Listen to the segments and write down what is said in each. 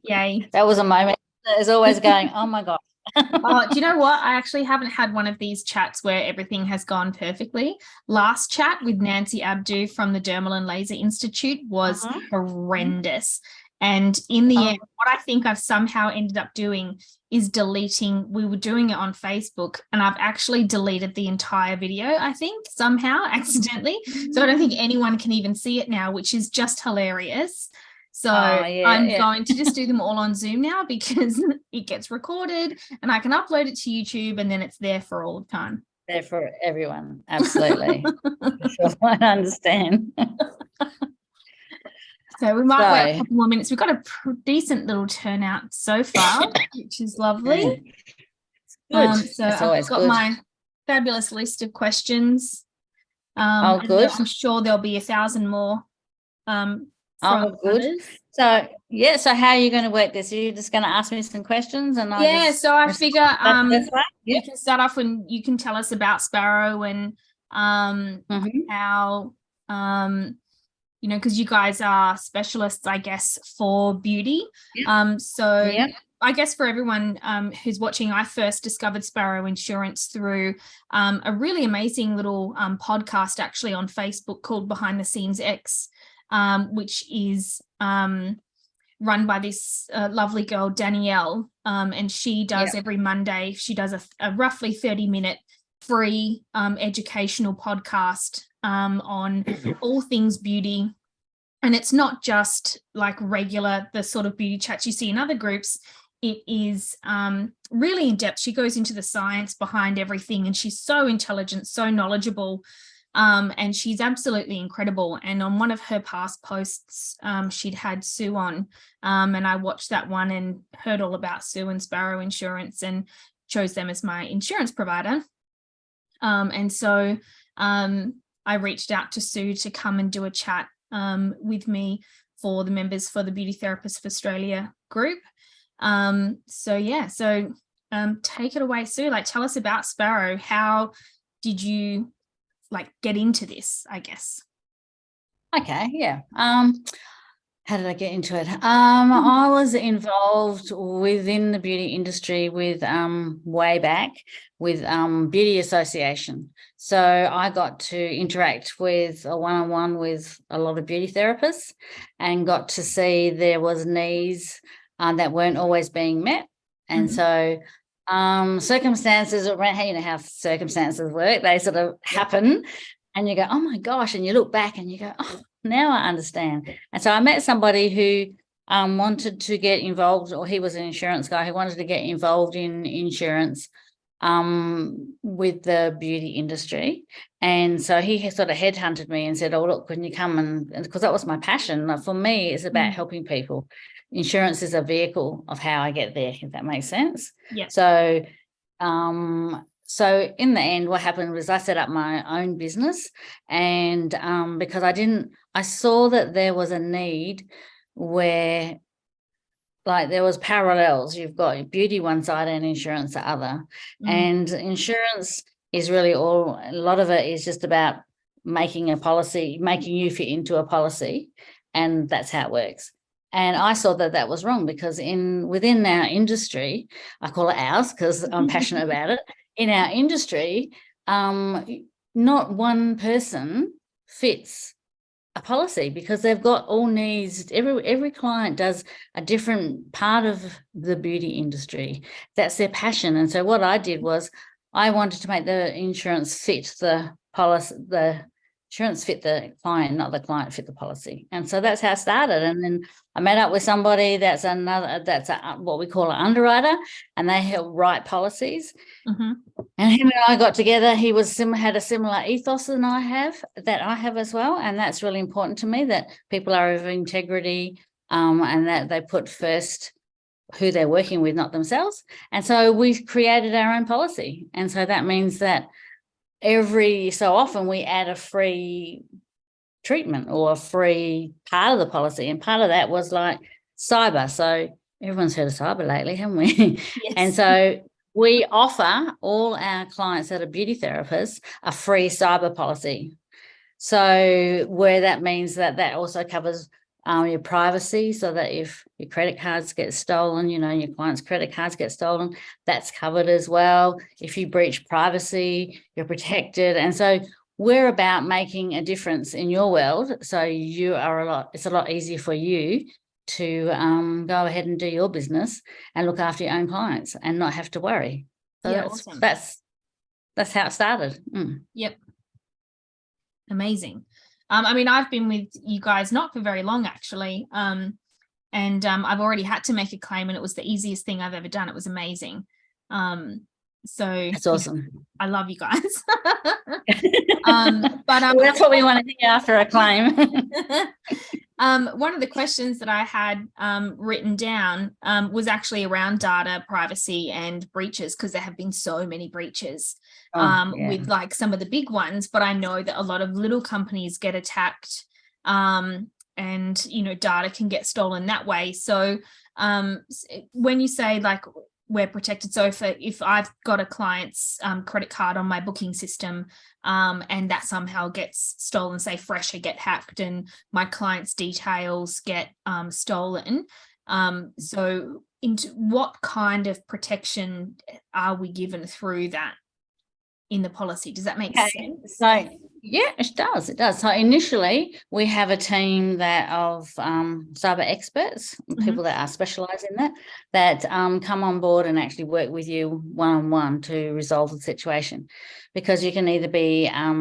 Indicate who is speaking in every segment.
Speaker 1: Yay.
Speaker 2: That was a moment that is always going, oh my God.
Speaker 1: Oh, do you know what? I actually haven't had one of these chats where everything has gone perfectly. Last chat with Nancy Abdu from the Dermal and Laser Institute was horrendous. And in the end, what I think I've somehow ended up doing is deleting, we were doing it on Facebook, and I've actually deleted the entire video, I think, somehow accidentally. So I don't think anyone can even see it now, which is just hilarious. So I'm going to just do them all on Zoom now because it gets recorded and I can upload it to YouTube and then it's there for all the time.
Speaker 2: There for everyone. Absolutely. Sure, I understand.
Speaker 1: So we might wait a couple more minutes. We've got a decent little turnout so far, which is lovely. So I've got my fabulous list of questions.
Speaker 2: Good.
Speaker 1: I'm sure there'll be 1,000 more.
Speaker 2: Good. Others. So how are you going to work this? Are you just going to ask me some questions? And
Speaker 1: so I figure you can start off when you can tell us about Sparrow and how because you guys are specialists, I guess, for beauty. I guess for everyone who's watching, I first discovered Sparrow Insurance through a really amazing little podcast actually on Facebook called Behind the Scenes X, which is run by this lovely girl, Danielle, and she does every Monday, she does a roughly 30-minute free educational podcast on all things beauty. And it's not just like the sort of beauty chats you see in other groups. It is really in depth. She goes into the science behind everything, and she's so intelligent, so knowledgeable, and she's absolutely incredible. And on one of her past posts, she'd had Sue on, and I watched that one and heard all about Sue and Sparrow Insurance and chose them as my insurance provider. And so I reached out to Sue to come and do a chat with me for the members for the Beauty Therapists for Australia group. Take it away, Sue. Like, tell us about Sparrow. How did you get into this, I guess?
Speaker 2: Okay, yeah. How did I get into it? I was involved within the beauty industry with way back with Beauty Association. So I got to interact with a one-on-one with a lot of beauty therapists and got to see there was needs that weren't always being met. And so circumstances around, you know how circumstances work, they sort of happen and you go, oh my gosh, and you look back and you go, oh, now I understand. And so I met somebody who wanted to get involved, or he was an insurance guy who wanted to get involved in insurance with the beauty industry. And so he sort of headhunted me and said, oh, look, can you come? And because that was my passion. Like, for me, it's about helping people. Insurance is a vehicle of how I get there, if that makes sense.
Speaker 1: Yeah.
Speaker 2: So so in the end, what happened was I set up my own business, and because I saw that there was a need where there was parallels. You've got beauty one side and insurance the other. And insurance is really a lot of it is just about making a policy, making you fit into a policy, and that's how it works. And I saw that was wrong because within our industry, I call it ours because I'm passionate about it. In our industry, not one person fits a policy because they've got all needs. Every client does a different part of the beauty industry. That's their passion. And so what I did was I wanted to make the insurance fit the policy, the insurance fit the client, not the client fit the policy. And so that's how I started. And then I met up with somebody that's what we call an underwriter, and they help write policies. And him and I got together. He had a similar ethos than I have as well. And that's really important to me, that people are of integrity and that they put first who they're working with, not themselves. And so we created our own policy. And so that means that every so often we add a free treatment or a free part of the policy, and part of that was like cyber. So everyone's heard of cyber lately, haven't we?
Speaker 1: Yes.
Speaker 2: And so we offer all our clients that are beauty therapists a free cyber policy. So where that means that also covers your privacy, so that if your credit cards get stolen, you know, your client's credit cards get stolen, that's covered as well. If you breach privacy, you're protected. And so we're about making a difference in your world. So it's a lot easier for you to go ahead and do your business and look after your own clients and not have to worry. So
Speaker 1: yeah,
Speaker 2: that's
Speaker 1: awesome.
Speaker 2: That's how it started.
Speaker 1: Yep. Amazing. I mean, I've been with you guys not for very long, actually. And I've already had to make a claim, and it was the easiest thing I've ever done. It was amazing. So
Speaker 2: that's awesome.
Speaker 1: I love you guys.
Speaker 2: Well, that's what we want to hear after a claim.
Speaker 1: One of the questions that I had written down was actually around data privacy and breaches, because there have been so many breaches with like some of the big ones, but I know that a lot of little companies get attacked, and you know, data can get stolen that way. So when you say like we're protected, so if I've got a client's credit card on my booking system, and that somehow gets stolen, say Fresher get hacked and my client's details get stolen, so into what kind of protection are we given through that in the policy? Does that make sense?
Speaker 2: So yeah, it does. So initially we have a team of cyber experts, people that are specialized in that come on board and actually work with you one-on-one to resolve the situation, because you can either be I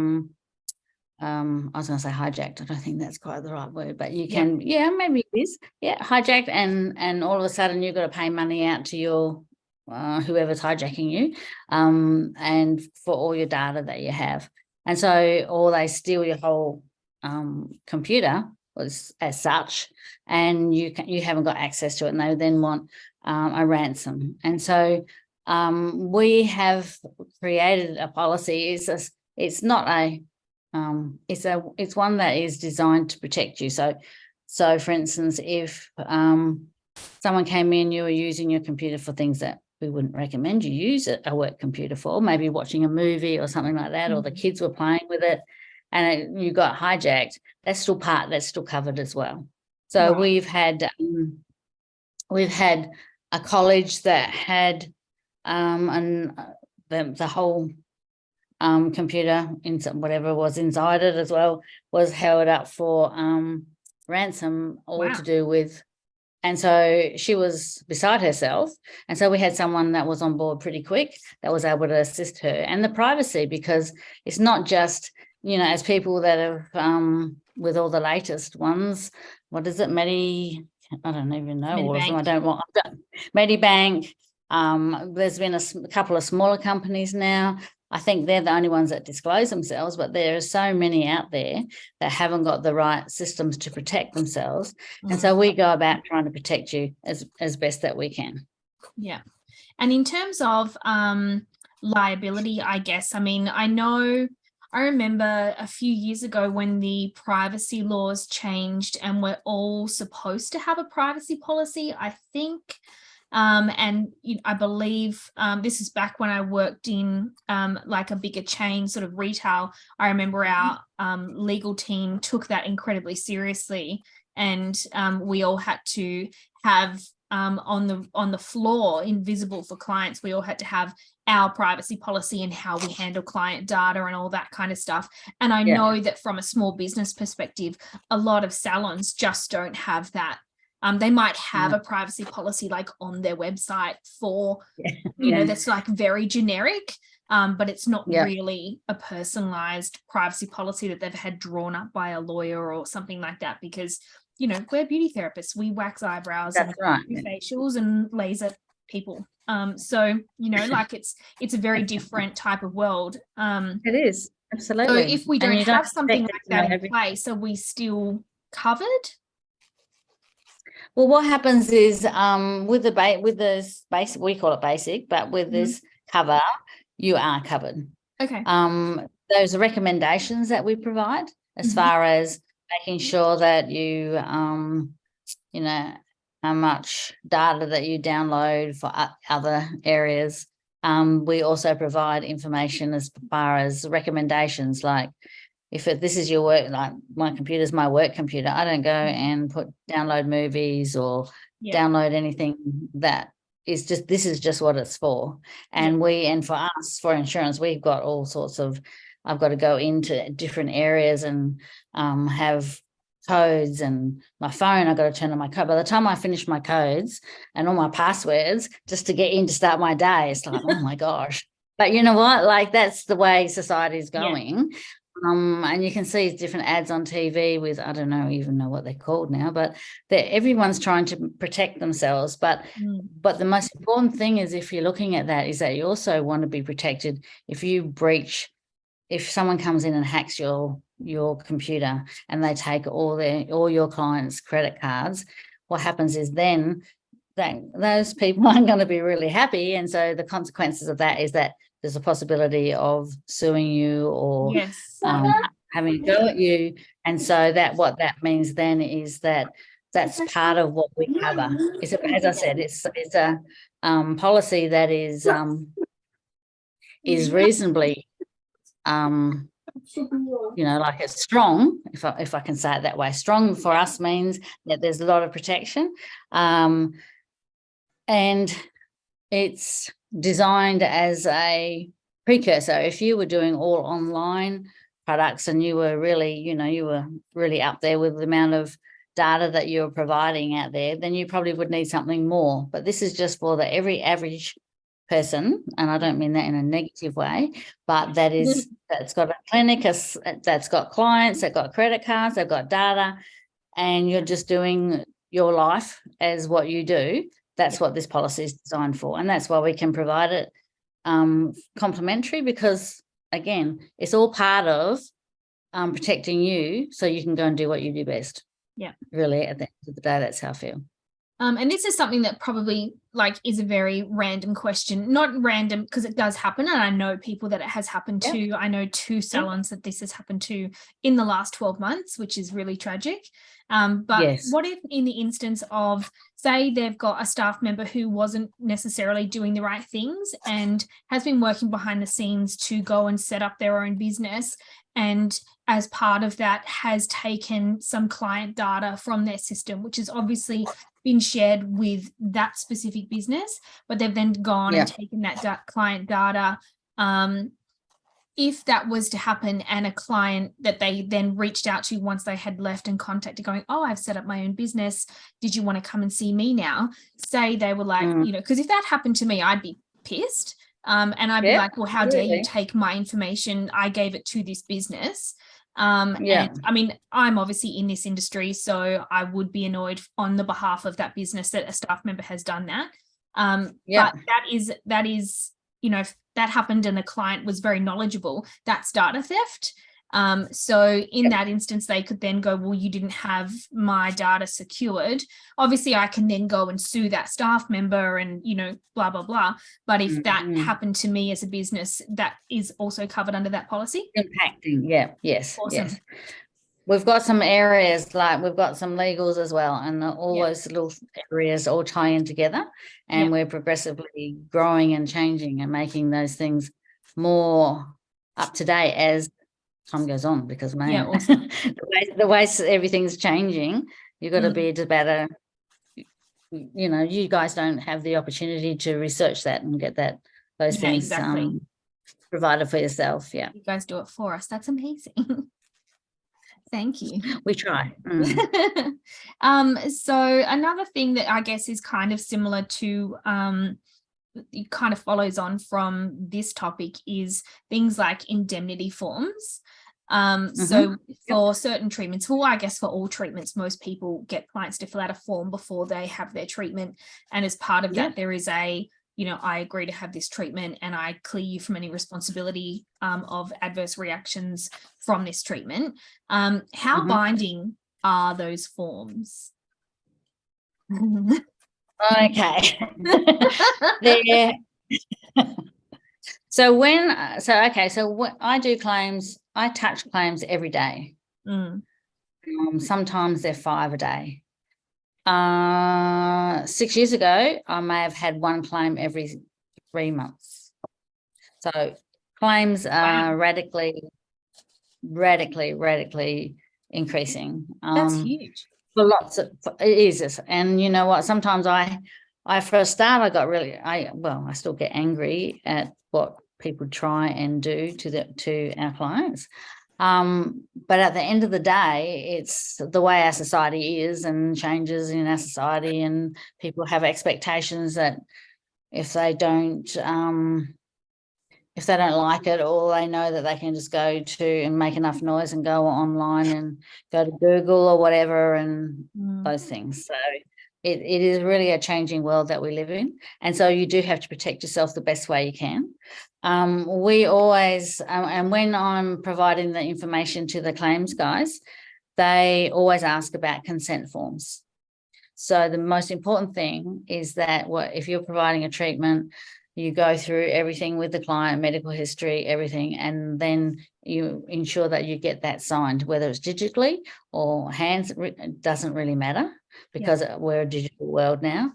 Speaker 2: was going to say hijacked. I don't think that's quite the right word, but you can, maybe it is, hijacked, and all of a sudden you've got to pay money out to your whoever's hijacking you, and for all your data that you have. And so, or they steal your whole computer as such, and you haven't got access to it, and they then want a ransom. And so we have created a policy. It's not a it's one that is designed to protect you. So for instance, if someone came in, you were using your computer for things that we wouldn't recommend you use a work computer for, maybe watching a movie or something like that, or the kids were playing with it and you got hijacked, that's still covered as well. So we've had a college that had the whole computer, whatever was inside it as well, was held up for ransom, all to do with. And so she was beside herself. And so we had someone that was on board pretty quick that was able to assist her. And the privacy, because it's not just, you know, as people that have, with all the latest ones, what is it? I don't even know all of them. I don't want Medibank. There's been a couple of smaller companies now. I think they're the only ones that disclose themselves, but there are so many out there that haven't got the right systems to protect themselves. And so we go about trying to protect you as best that we can.
Speaker 1: Yeah. And in terms of liability, I guess, I mean, I remember a few years ago when the privacy laws changed and we're all supposed to have a privacy policy, I think. And I believe this is back when I worked in like a bigger chain, sort of retail. I remember our legal team took that incredibly seriously, and we all had to have on the floor, invisible for clients, we all had to have our privacy policy and how we handle client data and all that kind of stuff. And I know that from a small business perspective, a lot of salons just don't have that. They might have a privacy policy like on their website for, you know, that's like very generic, but it's not really a personalized privacy policy that they've had drawn up by a lawyer or something like that, because, you know, we're beauty therapists. We wax eyebrows and do facials and laser people. So, you know, like it's a very different type of world.
Speaker 2: It is, absolutely.
Speaker 1: So if we don't have something like that in place, are we still covered?
Speaker 2: Well, what happens is with this basic, we call it basic, but with this cover, you are covered.
Speaker 1: Okay.
Speaker 2: Those are recommendations that we provide as far as making sure that you, you know, how much data that you download for other areas. We also provide information as far as recommendations, like this is your work, like my computer's my work computer, I don't go and download movies or download anything that is just, this is just what it's for. And for us, for insurance, we've got all sorts of, I've got to go into different areas and have codes, and my phone, I've got to turn on my code. By the time I finish my codes and all my passwords just to get in to start my day, it's like, oh my gosh. But you know what? Like, that's the way society is going. And you can see different ads on TV with, I don't know, even know what they're called now, but everyone's trying to protect themselves. But the most important thing is, if you're looking at that, is that you also want to be protected if if someone comes in and hacks your computer and they take all your clients' credit cards. What happens is then those people aren't going to be really happy, and so the consequences of that is that there's a possibility of suing you or having a go at you. And so what that means then is that that's part of what we cover. As I said, it's a policy that is reasonably like, it's strong, if I can say it that way. Strong for us means that there's a lot of protection, and it's designed as a precursor. If you were doing all online products and you were really up there with the amount of data that you're providing out there, then you probably would need something more. But this is just for every average person, and I don't mean that in a negative way, but that's got a clinic, that's got clients, they've got credit cards, they've got data, and you're just doing your life as what you do. That's what this policy is designed for, and that's why we can provide it complimentary, because again, it's all part of protecting you so you can go and do what you do best. Really, at the end of the day, that's how I feel.
Speaker 1: And this is something that probably is a very random question, not random because it does happen. And I know people that it has happened to. I know 2 salons that this has happened to in the last 12 months, which is really tragic. But what if in the instance of, say, they've got a staff member who wasn't necessarily doing the right things and has been working behind the scenes to go and set up their own business, and as part of that has taken some client data from their system, which has obviously been shared with that specific business, but they've then gone and taken that client data. If that was to happen, and a client that they then reached out to once they had left and contacted going, oh, I've set up my own business, did you want to come and see me now? Say they were like, because if that happened to me, I'd be pissed. And I'd be like, well, how dare you take my information? I gave it to this business. And I mean, I'm obviously in this industry, so I would be annoyed on the behalf of that business that a staff member has done that. But that is, if that happened and the client was very knowledgeable, that's data theft. So in that instance, they could then go, well, you didn't have my data secured. Obviously, I can then go and sue that staff member and, blah, blah, blah. But if that happened to me as a business, that is also covered under that policy.
Speaker 2: Impacting. Yes.
Speaker 1: Awesome.
Speaker 2: Yes. We've got some areas, we've got some legals as well, and all those little areas all tie in together, and we're progressively growing and changing and making those things more up to date as time goes on, because awesome. the way everything's changing, you've got to be better. You guys don't have the opportunity to research that and get those things provided for yourself. You
Speaker 1: guys do it for us. That's amazing. Thank you.
Speaker 2: We try.
Speaker 1: So another thing that I guess is kind of similar to it kind of follows on from this topic is things like indemnity forms. So for certain treatments, I guess for all treatments, most people get clients to fill out a form before they have their treatment, and as part of that there is a I agree to have this treatment and I clear you from any responsibility of adverse reactions from this treatment. How binding are those forms?
Speaker 2: Okay. So when I do claims, I touch claims every day. Sometimes they're 5 a day. 6 years ago, I may have had 1 claim every 3 months. So claims are radically radically increasing.
Speaker 1: That's huge.
Speaker 2: For lots of, it is. And you know what, sometimes I for a start, I got really, I still get angry at what people try and do to our clients. But at the end of the day, it's the way our society is, and changes in our society, and people have expectations that if they don't like it, or they know that they can just go to and make enough noise and go online and go to Google or whatever, and those things. So it is really a changing world that we live in. And so you do have to protect yourself the best way you can. We always, and when I'm providing the information to the claims guys, they always ask about consent forms. So the most important thing is that if you're providing a treatment, you go through everything with the client, medical history, everything, and then you ensure that you get that signed, whether it's digitally or hands. It doesn't really matter, because we're a digital world now.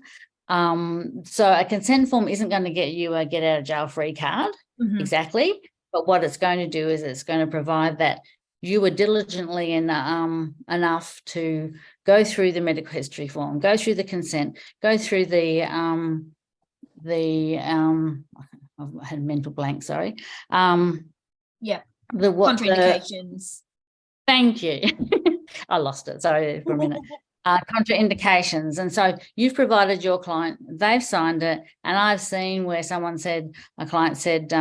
Speaker 2: So a consent form isn't going to get you a get out of jail free card, exactly, but what it's going to do is it's going to provide that you were diligently enough to go through the medical history form, go through the consent, go through I had a mental blank, sorry.
Speaker 1: Contraindications.
Speaker 2: Thank you. I lost it, sorry for a minute. Contraindications. And so you've provided your client, they've signed it, and I've seen where a client said,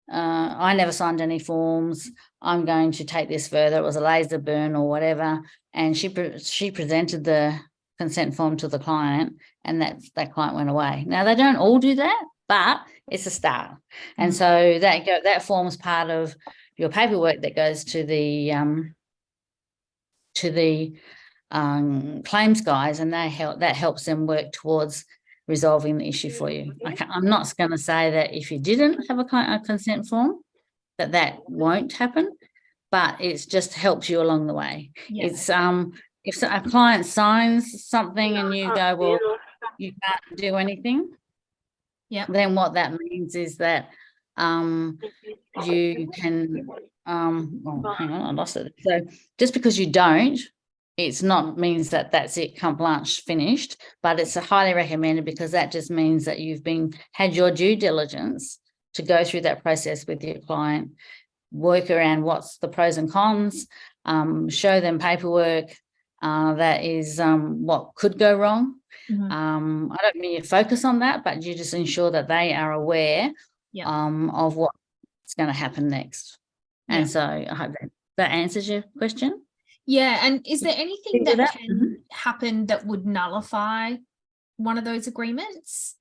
Speaker 2: I never signed any forms, I'm going to take this further. It was a laser burn or whatever, and she presented the consent form to the client, and that client went away. Now, they don't all do that, but it's a start. And so that forms part of your paperwork that goes to the claims guys, and that helps them work towards resolving the issue for you. I'm not going to say that if you didn't have a consent form that won't happen, but it just helps you along the way. It's if a client signs something and you go, well, you can't do anything, then what that means is that you can hang on, I lost it. So just because you don't, it's not means that that's it, carte blanche, finished, but it's highly recommended, because that just means that you've had your due diligence to go through that process with your client, work around what's the pros and cons, show them paperwork that is what could go wrong. I don't mean you focus on that, but you just ensure that they are aware of what's going to happen next. And so I hope that answers your question.
Speaker 1: Yeah. And is there anything that can happen that would nullify one of those agreements?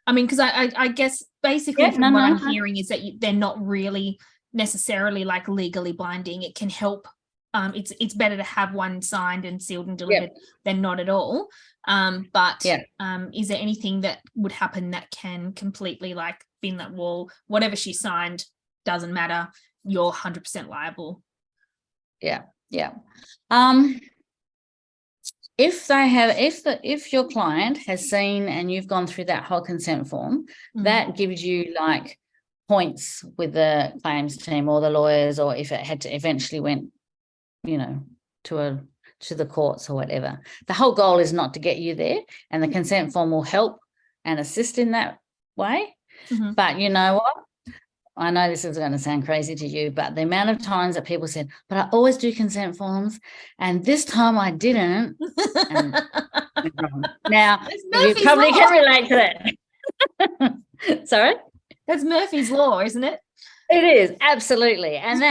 Speaker 1: I mean, because I guess basically what I'm hearing is that they're not really necessarily like legally binding. It can help. It's better to have one signed and sealed and delivered than not at all. But is there anything that would happen that can completely like be like, well, whatever she signed doesn't matter, you're 100% liable? If your client has seen and you've gone through that whole consent form, that gives you like points with the claims team or the lawyers, or if it had to eventually went, to the courts or whatever. The whole goal is not to get you there, and the consent form will help and assist in that way. But you know what? I know this is going to sound crazy to you, but the amount of times that people said, but I always do consent forms, and this time I didn't. Now, you probably can relate to that. Sorry? That's Murphy's Law, isn't it?
Speaker 2: It is, absolutely. And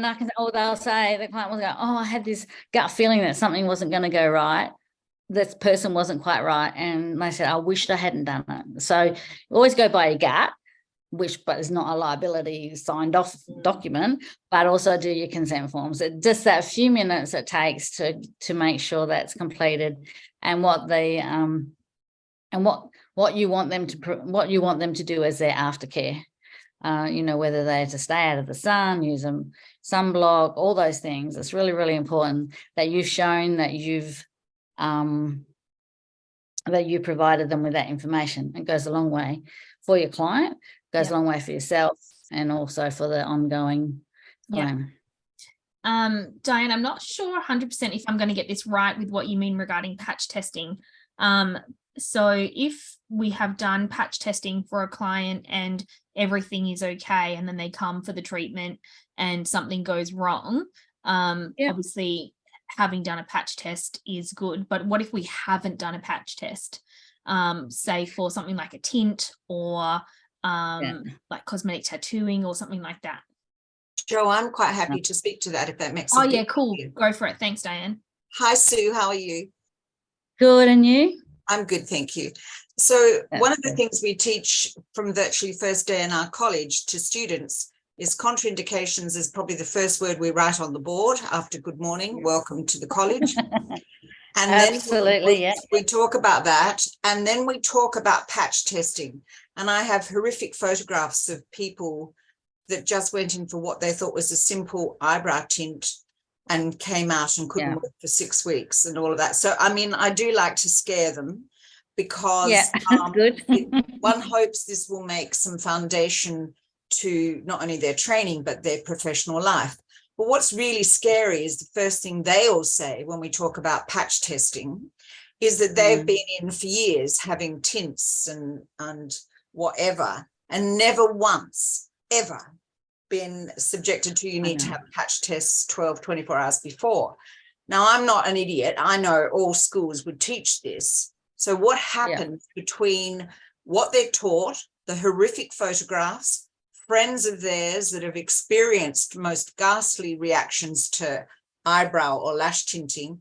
Speaker 2: I can, they'll say, the client will go, oh, I had this gut feeling that something wasn't going to go right. This person wasn't quite right. And they said, I wished I hadn't done it. So you always go by your gut, but it's not a liability signed off document, but also do your consent forms. Just that few minutes it takes to make sure that's completed, and what what you want them to do as their aftercare. Whether they're to stay out of the sun, use a sunblock, all those things. It's really, really important that you've shown that you provided them with that information. It goes a long way for your client, goes a long way for yourself, and also for the ongoing claim.
Speaker 1: Diane, I'm not sure 100% if I'm going to get this right with what you mean regarding patch testing. So if we have done patch testing for a client and everything is okay, and then they come for the treatment and something goes wrong, obviously having done a patch test is good. But what if we haven't done a patch test, say for something like a tint or like cosmetic tattooing or something like that?
Speaker 3: Jo, I'm quite happy to speak to that if that makes
Speaker 1: Oh, yeah, cool. Go for it. Thanks, Diane.
Speaker 3: Hi, Sue. How are you?
Speaker 2: Good, and you?
Speaker 3: I'm good, thank you. So one of the things we teach from virtually first day in our college to students is contraindications is probably the first word we write on the board after good morning, welcome to the college. And
Speaker 2: Absolutely,
Speaker 3: then we talk about that, and then we talk about patch testing. And I have horrific photographs of people that just went in for what they thought was a simple eyebrow tint and came out and couldn't work for 6 weeks and all of that. So, I mean, I do like to scare them because
Speaker 2: good.
Speaker 3: One hopes this will make some foundation to not only their training, but their professional life. But what's really scary is the first thing they all say when we talk about patch testing is that they've been in for years having tints and whatever, and never once, ever been subjected to, you need to have patch tests 12, 24 hours before. Now, I'm not an idiot. I know all schools would teach this. So what happens between what they're taught, the horrific photographs, friends of theirs that have experienced most ghastly reactions to eyebrow or lash tinting?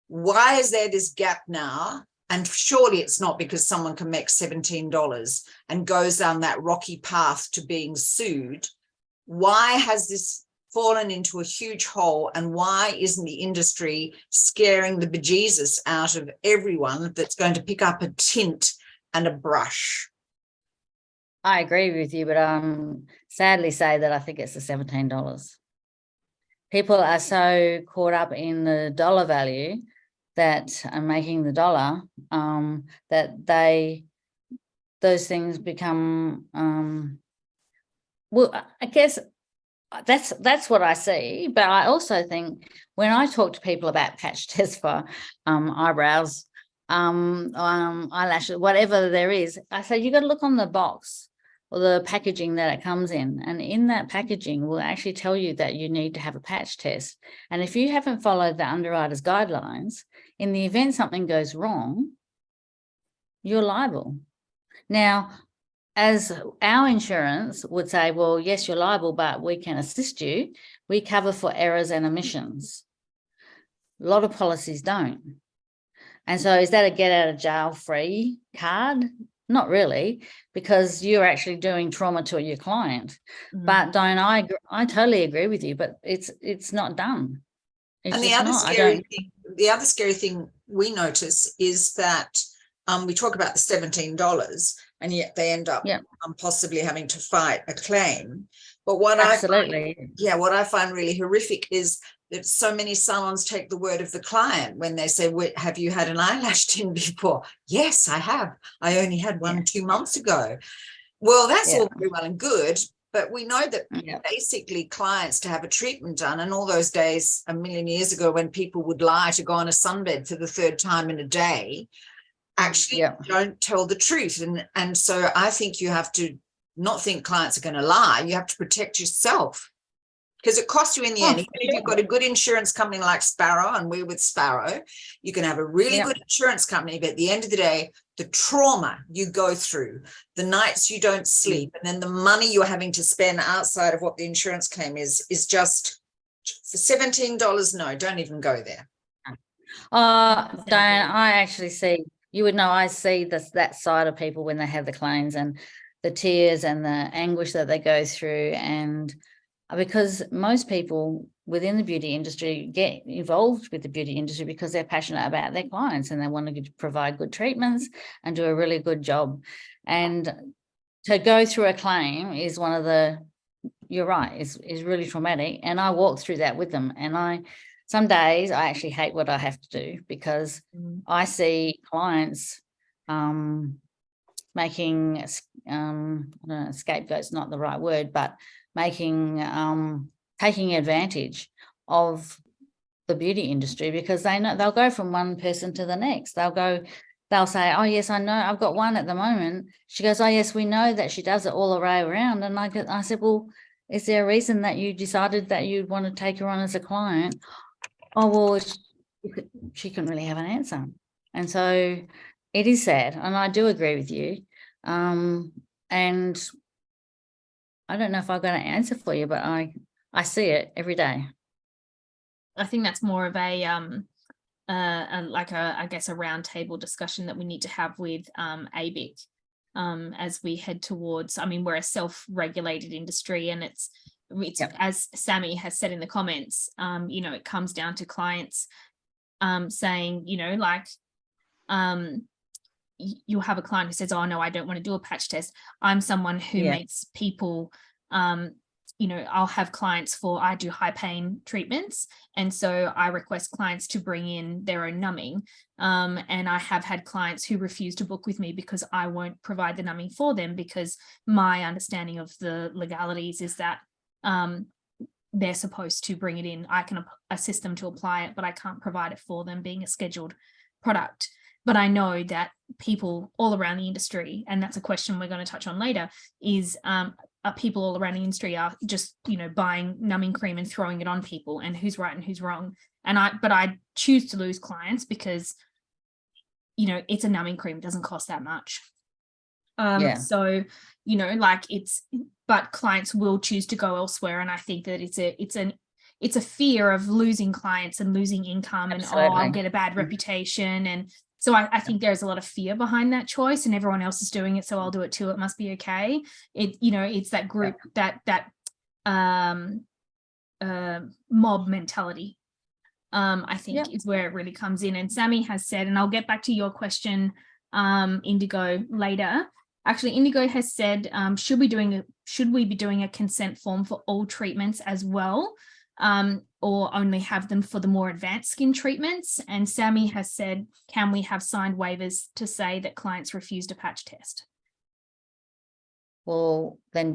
Speaker 3: Why is there this gap now? And surely it's not because someone can make $17 and goes down that rocky path to being sued. Why has this fallen into a huge hole, and why isn't the industry scaring the bejesus out of everyone that's going to pick up a tint and a brush?
Speaker 2: I agree with you, but sadly say that I think it's the $17. People are so caught up in the dollar value that are making the dollar, that those things become, well, I guess that's what I see. But I also think when I talk to people about patch tests for eyebrows, eyelashes, whatever there is, I say you got to look on the box or the packaging that it comes in, and in that packaging will actually tell you that you need to have a patch test. And if you haven't followed the underwriter's guidelines, in the event something goes wrong, you're liable. Now, as our insurance would say, well, yes, you're liable, but we can assist you. We cover for errors and omissions. A lot of policies don't. And so is that a get out of jail free card? Not really, because you're actually doing trauma to your client. But Diane, I totally agree with you, but it's not done. It's
Speaker 3: and the other scary thing we notice is that we talk about the $17, and yet they end up possibly having to fight a claim. But what I find really horrific is that so many salons take the word of the client when they say, have you had an eyelash tint before? Yes, I have. I only had one 2 months ago. Well, that's all very well and good, but we know that basically clients to have a treatment done, and all those days a million years ago when people would lie to go on a sunbed for the 3rd time in a day, actually don't tell the truth. And so I think you have to not think clients are going to lie. You have to protect yourself, because it costs you in the end. Even if you've got a good insurance company like Sparrow, and we're with Sparrow, you can have a really good insurance company, but at the end of the day, the trauma you go through, the nights you don't sleep, and then the money you're having to spend outside of what the insurance claim is just for $17. No, don't even go there.
Speaker 2: Diane, I actually see, you would know, I see that side of people when they have the claims and the tears and the anguish that they go through. And because most people within the beauty industry get involved with the beauty industry because they're passionate about their clients and they want to provide good treatments and do a really good job. And to go through a claim is one of the, you're right, is really traumatic. And I walk through that with them. And some days I actually hate what I have to do, because I see clients making, I don't know, scapegoat's not the right word, but making, taking advantage of the beauty industry, because they know they'll go from one person to the next. They'll say, oh yes, I know, I've got one at the moment. She goes, oh yes, we know that she does it all the way around. And I said, well, is there a reason that you decided that you'd want to take her on as a client? Oh, well, she couldn't really have an answer. And so it is sad, and I do agree with you. And I don't know if I've got an answer for you, but I see it every day.
Speaker 1: I think that's more of a I guess a roundtable discussion that we need to have with ABIC as we head towards. I mean, we're a self-regulated industry, and it's yep. As Sammy has said in the comments, it comes down to clients saying, you'll have a client who says, oh no, I don't want to do a patch test. I'm someone who makes people I'll have clients I do high pain treatments. And so I request clients to bring in their own numbing. And I have had clients who refuse to book with me because I won't provide the numbing for them, because my understanding of the legalities is that they're supposed to bring it in. I can assist them to apply it, but I can't provide it for them, being a scheduled product. But I know that people all around the industry, and that's a question we're going to touch on later, is people all around the industry are just, buying numbing cream and throwing it on people, and who's right and who's wrong. But I choose to lose clients because, it's a numbing cream. It doesn't cost that much. So, but clients will choose to go elsewhere. And I think that it's a fear of losing clients and losing income. Absolutely. And, I'll get a bad reputation. And so I think there's a lot of fear behind that choice, and everyone else is doing it, so I'll do it too. It must be okay. It's that group, that mob mentality, I think is where it really comes in. And Sammy has said, and I'll get back to your question, Indigo, later. Actually, Indigo has said, should we be doing a consent form for all treatments as well? Or only have them for the more advanced skin treatments? And Sammy has said, can we have signed waivers to say that clients refused a patch test?
Speaker 2: Well, then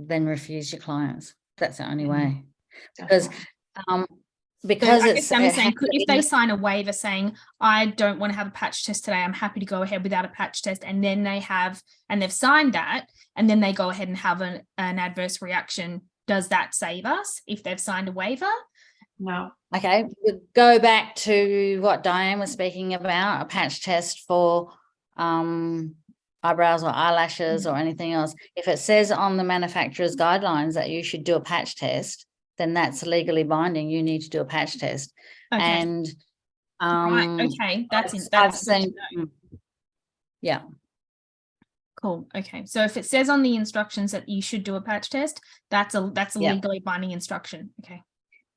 Speaker 2: refuse your clients. That's the only way. Because it's
Speaker 1: Sammy's saying, if they sign a waiver saying, I don't want to have a patch test today, I'm happy to go ahead without a patch test, and then they've signed that, and then they go ahead and have an adverse reaction, does that save us if they've signed a waiver?
Speaker 4: No.
Speaker 2: Okay, we'll go back to what Diane was speaking about, a patch test for eyebrows or eyelashes or anything else. If it says on the manufacturer's guidelines that you should do a patch test, then that's legally binding. You need to do a patch test.
Speaker 1: Okay.
Speaker 2: And
Speaker 1: right. Okay,
Speaker 2: I've seen, yeah.
Speaker 1: Cool. Okay, so if it says on the instructions that you should do a patch test, that's a legally binding instruction. Okay.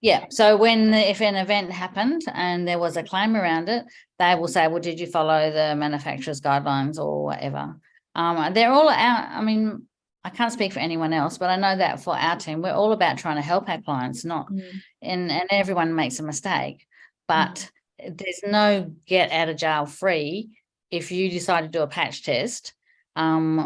Speaker 2: Yeah. So if an event happened and there was a claim around it, they will say, well, did you follow the manufacturer's guidelines or whatever? They're all out. I mean, I can't speak for anyone else, but I know that for our team, we're all about trying to help our clients, and everyone makes a mistake, but there's no get out of jail free if you decide to do a patch test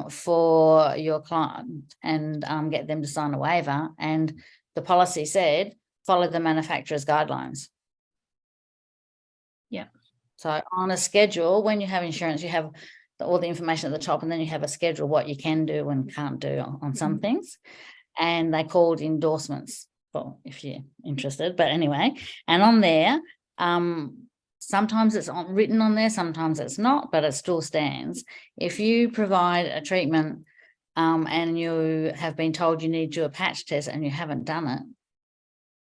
Speaker 2: for your client and get them to sign a waiver. And the policy said, follow the manufacturer's guidelines.
Speaker 1: Yeah.
Speaker 2: So on a schedule, when you have insurance, you have all the information at the top, and then you have a schedule what you can do and can't do on some things. And they called endorsements, well, if you're interested. But anyway, and on there, sometimes it's written on there, sometimes it's not, but it still stands. If you provide a treatment and you have been told you need to do a patch test and you haven't done it,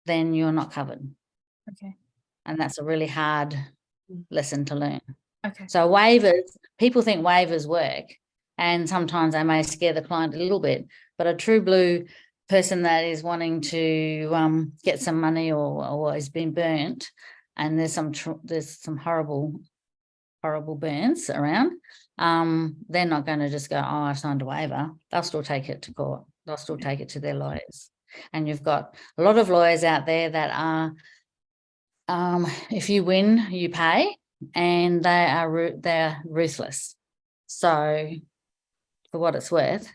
Speaker 2: then you're not covered.
Speaker 1: Okay.
Speaker 2: And that's a really hard lesson to learn.
Speaker 1: Okay.
Speaker 2: So waivers, people think waivers work, and sometimes they may scare the client a little bit, but a true blue person that is wanting to get some money or has been burnt, and there's some horrible burns around, they're not going to just go, oh, I've signed a waiver. They'll still take it to court. They'll still take it to their lawyers. And you've got a lot of lawyers out there that are, if you win, you pay, and they're ruthless. So for what it's worth,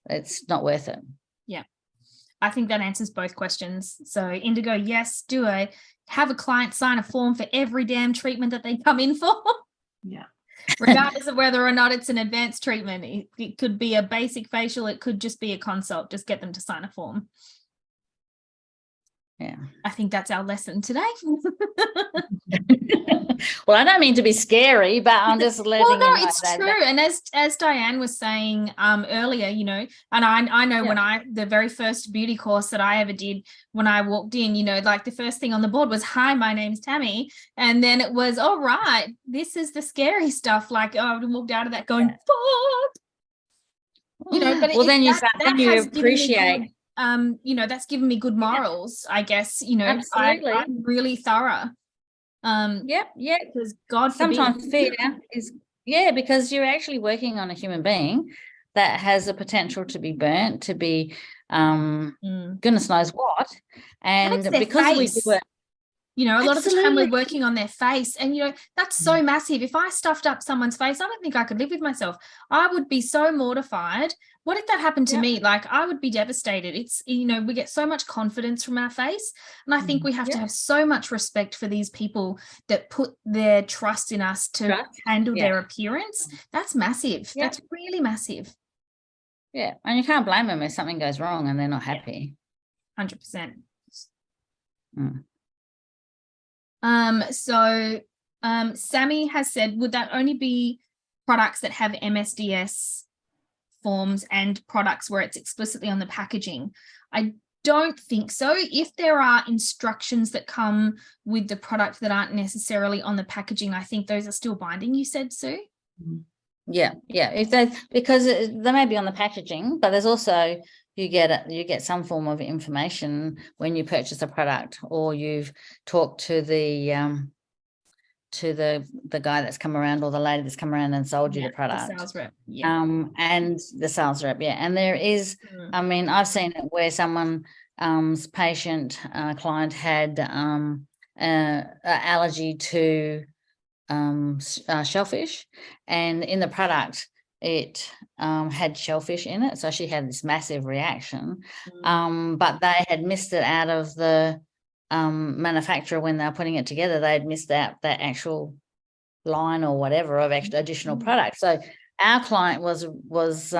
Speaker 2: it's not worth it.
Speaker 1: Yeah. I think that answers both questions. So Indigo, yes, do I have a client sign a form for every damn treatment that they come in for?
Speaker 4: Yeah.
Speaker 1: Regardless of whether or not it's an advanced treatment. It could be a basic facial, it could just be a consult. Just get them to sign a form.
Speaker 2: Yeah.
Speaker 1: I think that's our lesson today.
Speaker 2: Well, I don't mean to be scary, but I'm just letting
Speaker 1: Well,
Speaker 2: you
Speaker 1: no,
Speaker 2: know
Speaker 1: it's
Speaker 2: that.
Speaker 1: true. And as Diane was saying earlier, you know, and I know when the very first beauty course that I ever did, when I walked in, you know, like the first thing on the board was, "Hi, my name's Tammy." And then it was, "All right, this is the scary stuff." Like, oh, I walked out of that going, "Fuck." You know, but
Speaker 2: well, then you
Speaker 1: appreciate, you know, that's given me good morals, I guess. You know,
Speaker 2: absolutely.
Speaker 1: I'm really thorough.
Speaker 2: Yep.
Speaker 1: Because God
Speaker 2: sometimes
Speaker 1: forbid.
Speaker 2: fear is because you're actually working on a human being that has the potential to be burnt, to be goodness knows what, and because we do it.
Speaker 1: You know, a lot of the time we're working on their face, and, you know, that's so massive. If I stuffed up someone's face, I don't think I could live with myself. I would be so mortified. What if that happened to me? Like, I would be devastated. It's, you know, we get so much confidence from our face. And I think we have to have so much respect for these people that put their trust in us to handle their appearance. That's massive. That's really massive.
Speaker 2: Yeah. And you can't blame them if something goes wrong and they're not happy.
Speaker 1: 100%.
Speaker 2: Mm.
Speaker 1: So Sammy has said, would that only be products that have MSDS forms and products where it's explicitly on the packaging? I don't think so. If there are instructions that come with the product that aren't necessarily on the packaging, I think those are still binding, you said, Sue?
Speaker 2: Yeah. If they, because they may be on the packaging, but there's also you get some form of information when you purchase a product, or you've talked to the guy that's come around, or the lady that's come around and sold you the product.
Speaker 1: The sales rep.
Speaker 2: And the sales rep. And there is, I mean, I've seen it where someone's client had allergy to shellfish, and in the product it had shellfish in it, so she had this massive reaction, but they had missed it out of the manufacturer when they were putting it together. They had missed out that actual line or whatever of extra additional product. So our client was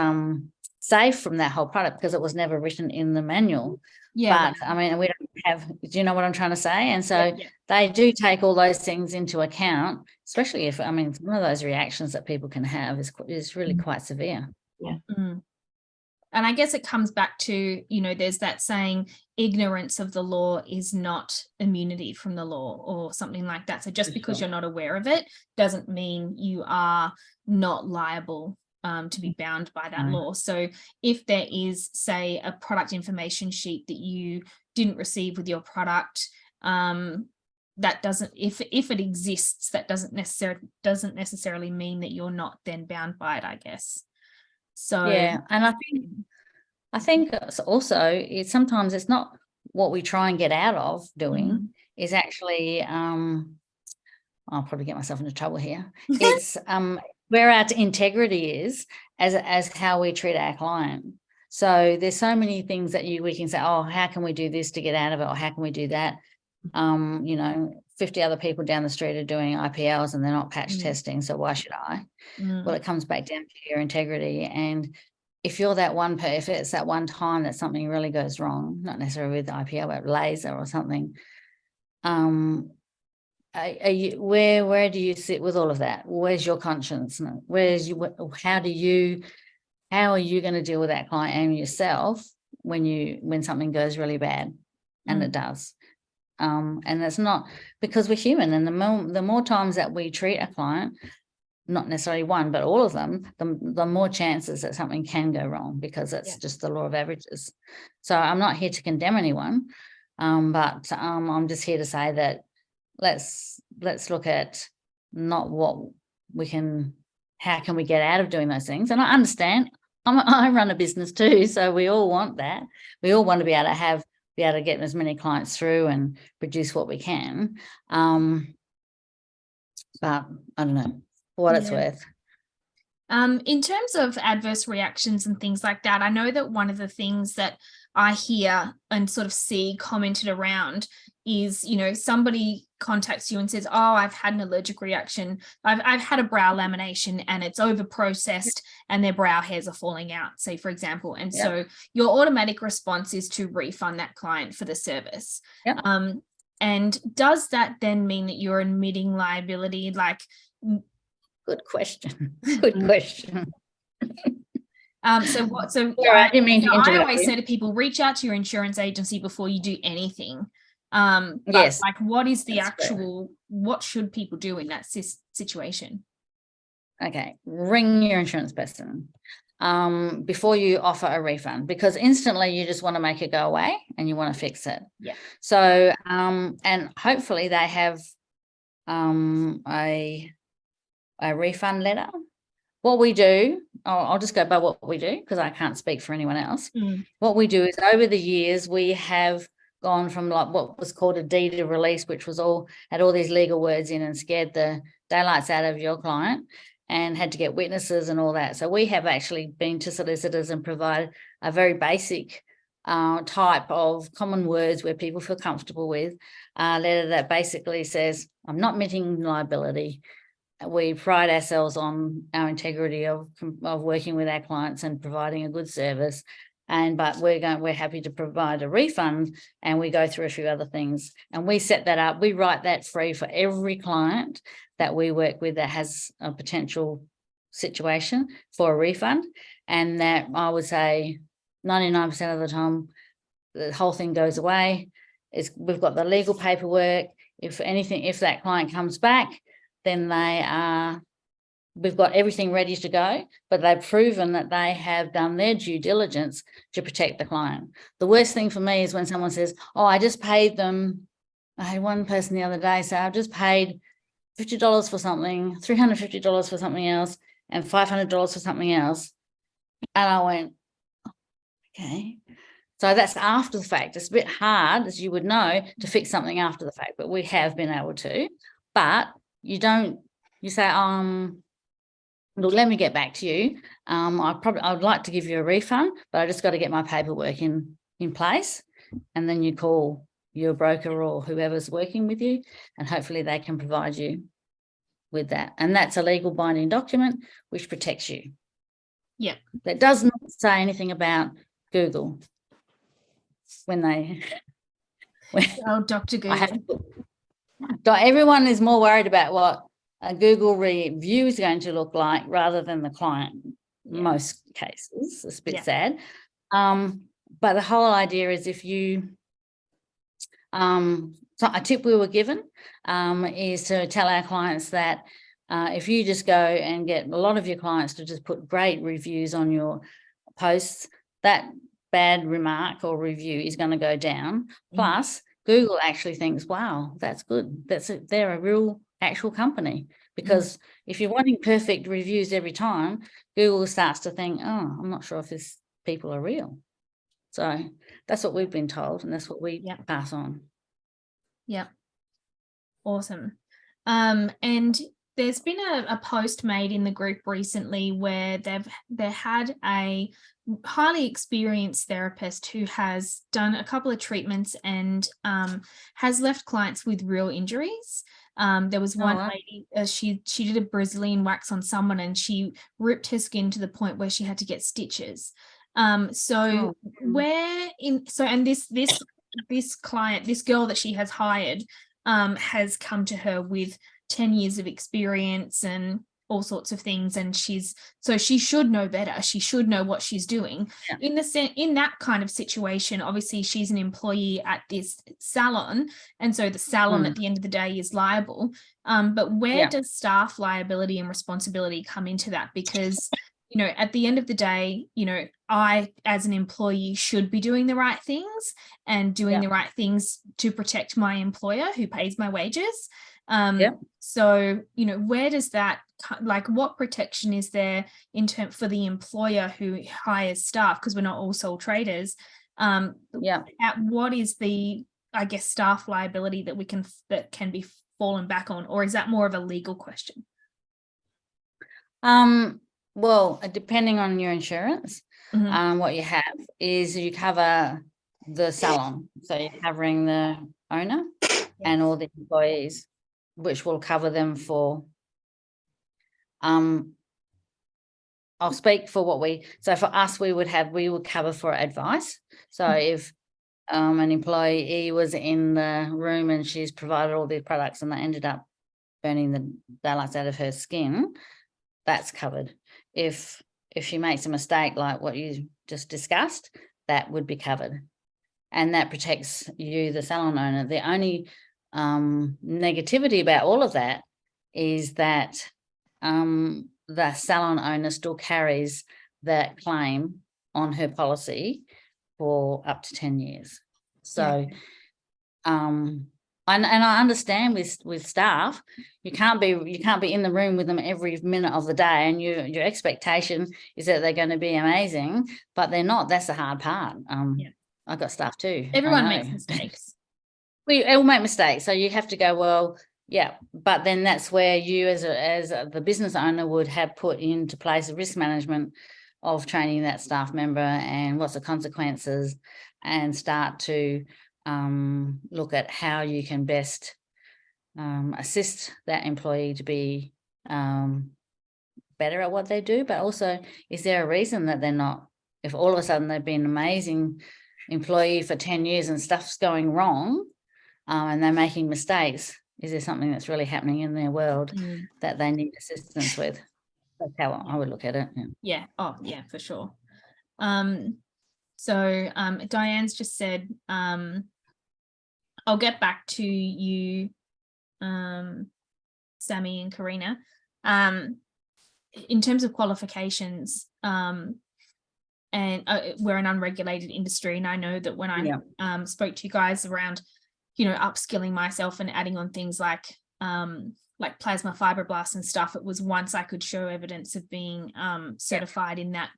Speaker 2: safe from that whole product because it was never written in the manual. But I mean, we don't have, do you know what I'm trying to say? And so they do take all those things into account, especially if, I mean, one of those reactions that people can have is really quite severe.
Speaker 1: And I guess it comes back to, you know, there's that saying, ignorance of the law is not immunity from the law, or something like that. So just because you're not aware of it doesn't mean you are not liable to be bound by that law. So if there is, say, a product information sheet that you didn't receive with your product, that doesn't, if it exists, that doesn't necessarily mean that you're not then bound by it, I guess. So
Speaker 2: and I think also it's sometimes it's not what we try and get out of doing is actually I'll probably get myself into trouble here. It's where our integrity is as how we treat our client. So there's so many things that we can say, oh, how can we do this to get out of it, or how can we do that? You know, 50 other people down the street are doing IPLs and they're not patch testing, so why should I? Well, it comes back down to your integrity. And if you're that one, if it's that one time that something really goes wrong, not necessarily with the IPL, but laser or something, where do you sit with all of that? Where's your conscience? How are you going to deal with that client and yourself when something goes really bad? And it does. And it's not, because we're human, and the more times that we treat a client, not necessarily one, but all of them, the more chances that something can go wrong, because it's just the law of averages. So I'm not here to condemn anyone, but I'm just here to say that let's look at not what we can, how can we get out of doing those things. And I understand, I run a business too, so we all want that. We all want to be able to get as many clients through and produce what we can. But I don't know what it's worth.
Speaker 1: In terms of adverse reactions and things like that, I know that one of the things that I hear and sort of see commented around is, you know, somebody contacts you and says, oh, I've had an allergic reaction. I've had a brow lamination and it's over processed and their brow hairs are falling out, say, for example. And so your automatic response is to refund that client for the service. And does that then mean that you're admitting liability? Like,
Speaker 2: good question. Good question.
Speaker 1: I
Speaker 2: didn't mean to interrupt
Speaker 1: I always
Speaker 2: you.
Speaker 1: say to people, reach out to your insurance agency before you do anything.
Speaker 2: Yes.
Speaker 1: Like, what is the
Speaker 2: That's
Speaker 1: actual, what should people do in that situation?
Speaker 2: Okay, ring your insurance person before you offer a refund, because instantly you just want to make it go away and you want to fix it.
Speaker 1: Yeah.
Speaker 2: So, and hopefully they have a refund letter. What we do, I'll just go by what we do because I can't speak for anyone else. What we do is, over the years, we have gone from like what was called a deed of release, which was had all these legal words in and scared the daylights out of your client and had to get witnesses and all that. So we have actually been to solicitors and provided a very basic type of common words where people feel comfortable with, a letter that basically says, I'm not admitting liability. We pride ourselves on our integrity of working with our clients and providing a good service. But we're happy to provide a refund, and we go through a few other things, and we set that up. We write that free for every client that we work with that has a potential situation for a refund. And that, I would say, 99% of the time, the whole thing goes away. We've got the legal paperwork. If that client comes back, then we've got everything ready to go, but they've proven that they have done their due diligence to protect the client. The worst thing for me is when someone says, oh, I just paid them. I had one person the other day say, I've just paid $50 for something, $350 for something else, and $500 for something else. And I went, okay. So that's after the fact. It's a bit hard, as you would know, to fix something after the fact, but we have been able to. But you say, look, let me get back to you. I'd like to give you a refund, but I just got to get my paperwork in place. And then you call your broker or whoever's working with you, and hopefully they can provide you with that. And that's a legal binding document which protects you.
Speaker 1: Yeah.
Speaker 2: That does not say anything about Google
Speaker 1: Dr. Google.
Speaker 2: Everyone is more worried about what a Google review is going to look like rather than the client. Most cases. It's a bit sad. But the whole idea is, if you so a tip we were given is to tell our clients that if you just go and get a lot of your clients to just put great reviews on your posts, that bad remark or review is going to go down. Plus, Google actually thinks, wow, that's good. They're a real actual company. Because if you're wanting perfect reviews every time, Google starts to think, oh, I'm not sure if these people are real. So that's what we've been told, and that's what we pass on.
Speaker 1: Yeah. Awesome. And there's been a post made in the group recently where they had a highly experienced therapist who has done a couple of treatments and has left clients with real injuries. There was one lady, she did a Brazilian wax on someone and she ripped her skin to the point where she had to get stitches. And this client, this girl that she has hired, has come to her with 10 years of experience and all sorts of things, and she should know better. She should know what she's doing. In that kind of situation, obviously she's an employee at this salon, and so the salon at the end of the day is liable. But where does staff liability and responsibility come into that? Because at the end of the day, I, as an employee, should be doing the right things and doing the right things to protect my employer who pays my wages. So, where does that, what protection is there for the employer who hires staff? Because we're not all sole traders. What is the, staff liability that can be fallen back on, or is that more of a legal question?
Speaker 2: Well, depending on your insurance,
Speaker 1: Mhm.
Speaker 2: what you have is you cover the salon. So you're covering the owner and all the employees, which will cover them for, I'll speak for so for us, we would cover for advice. So if an employee was in the room and she's provided all these products and they ended up burning the daylights out of her skin, that's covered. If she makes a mistake like what you just discussed, that would be covered. And that protects you, the salon owner. The only negativity about all of that is that the salon owner still carries that claim on her policy for up to 10 years. So, and I understand with staff, you can't be in the room with them every minute of the day, and your expectation is that they're going to be amazing, but they're not. That's the hard part. I've got staff too.
Speaker 1: Everyone makes mistakes.
Speaker 2: We all make mistakes, so you have to go, well, yeah, but then that's where you as the business owner would have put into place a risk management of training that staff member and what's the consequences, and start to look at how you can best assist that employee to be better at what they do. But also, is there a reason that they're not? If all of a sudden they've been an amazing employee for 10 years and stuff's going wrong, and they're making mistakes, is there something that's really happening in their world that they need assistance with? That's how I would look at it.
Speaker 1: Yeah. Oh, yeah, for sure. So Diane's just said, I'll get back to you, Sammy and Karina. In terms of qualifications, and we're an unregulated industry, and I know that when I spoke to you guys around, upskilling myself and adding on things like plasma fibroblasts and stuff, it was once I could show evidence of being certified in that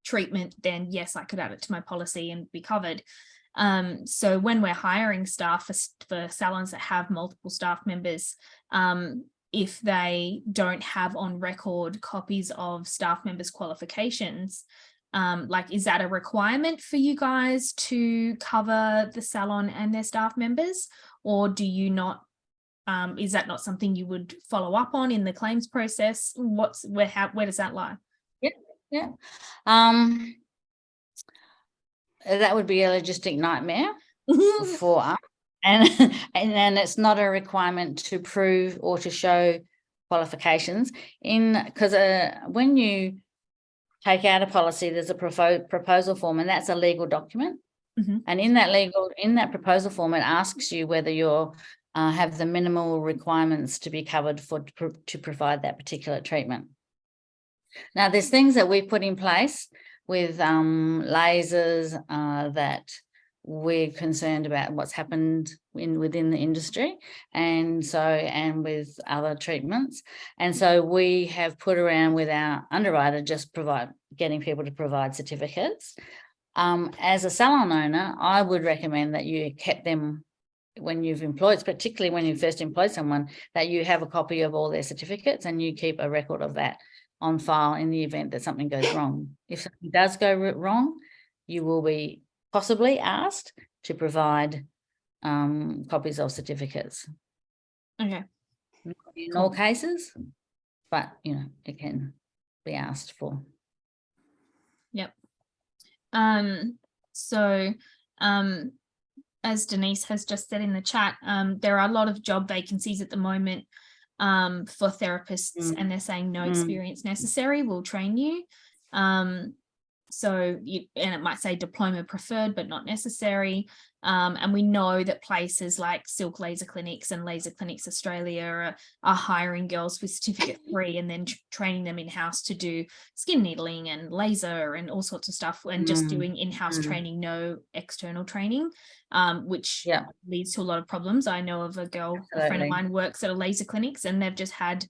Speaker 1: treatment, then yes, I could add it to my policy and be covered. So when we're hiring staff for salons that have multiple staff members, if they don't have on record copies of staff members' qualifications, is that a requirement for you guys to cover the salon and their staff members, or do you not? Is that not something you would follow up on in the claims process? Where does that lie?
Speaker 2: Yeah. That would be a logistic nightmare for us. And it's not a requirement to prove or to show qualifications because when you take out a policy, there's a proposal form, and that's a legal document. And in that proposal form, it asks you whether you have the minimal requirements to be covered to provide that particular treatment. Now, there's things that we've put in place with lasers that we're concerned about what's happened within the industry, and with other treatments. And so we have put around with our underwriter, just getting people to provide certificates. As a salon owner, I would recommend that you kept them when you've employed, particularly when you first employ someone, that you have a copy of all their certificates and you keep a record of that on file in the event that something goes wrong. If something does go wrong, you will be possibly asked to provide copies of certificates.
Speaker 1: Okay.
Speaker 2: Not in all cases, but it can be asked for.
Speaker 1: Yep. So as Denise has just said in the chat, there are a lot of job vacancies at the moment for therapists, and they're saying no experience necessary, we'll train you. And it might say diploma preferred but not necessary. And we know that places like Silk Laser Clinics and Laser Clinics Australia are hiring girls with certificate 3 and then training them in-house to do skin needling and laser and all sorts of stuff, and just doing in-house training, no external training, which leads to a lot of problems. I know of a girl, a friend of mine works at a laser clinics, and they've just had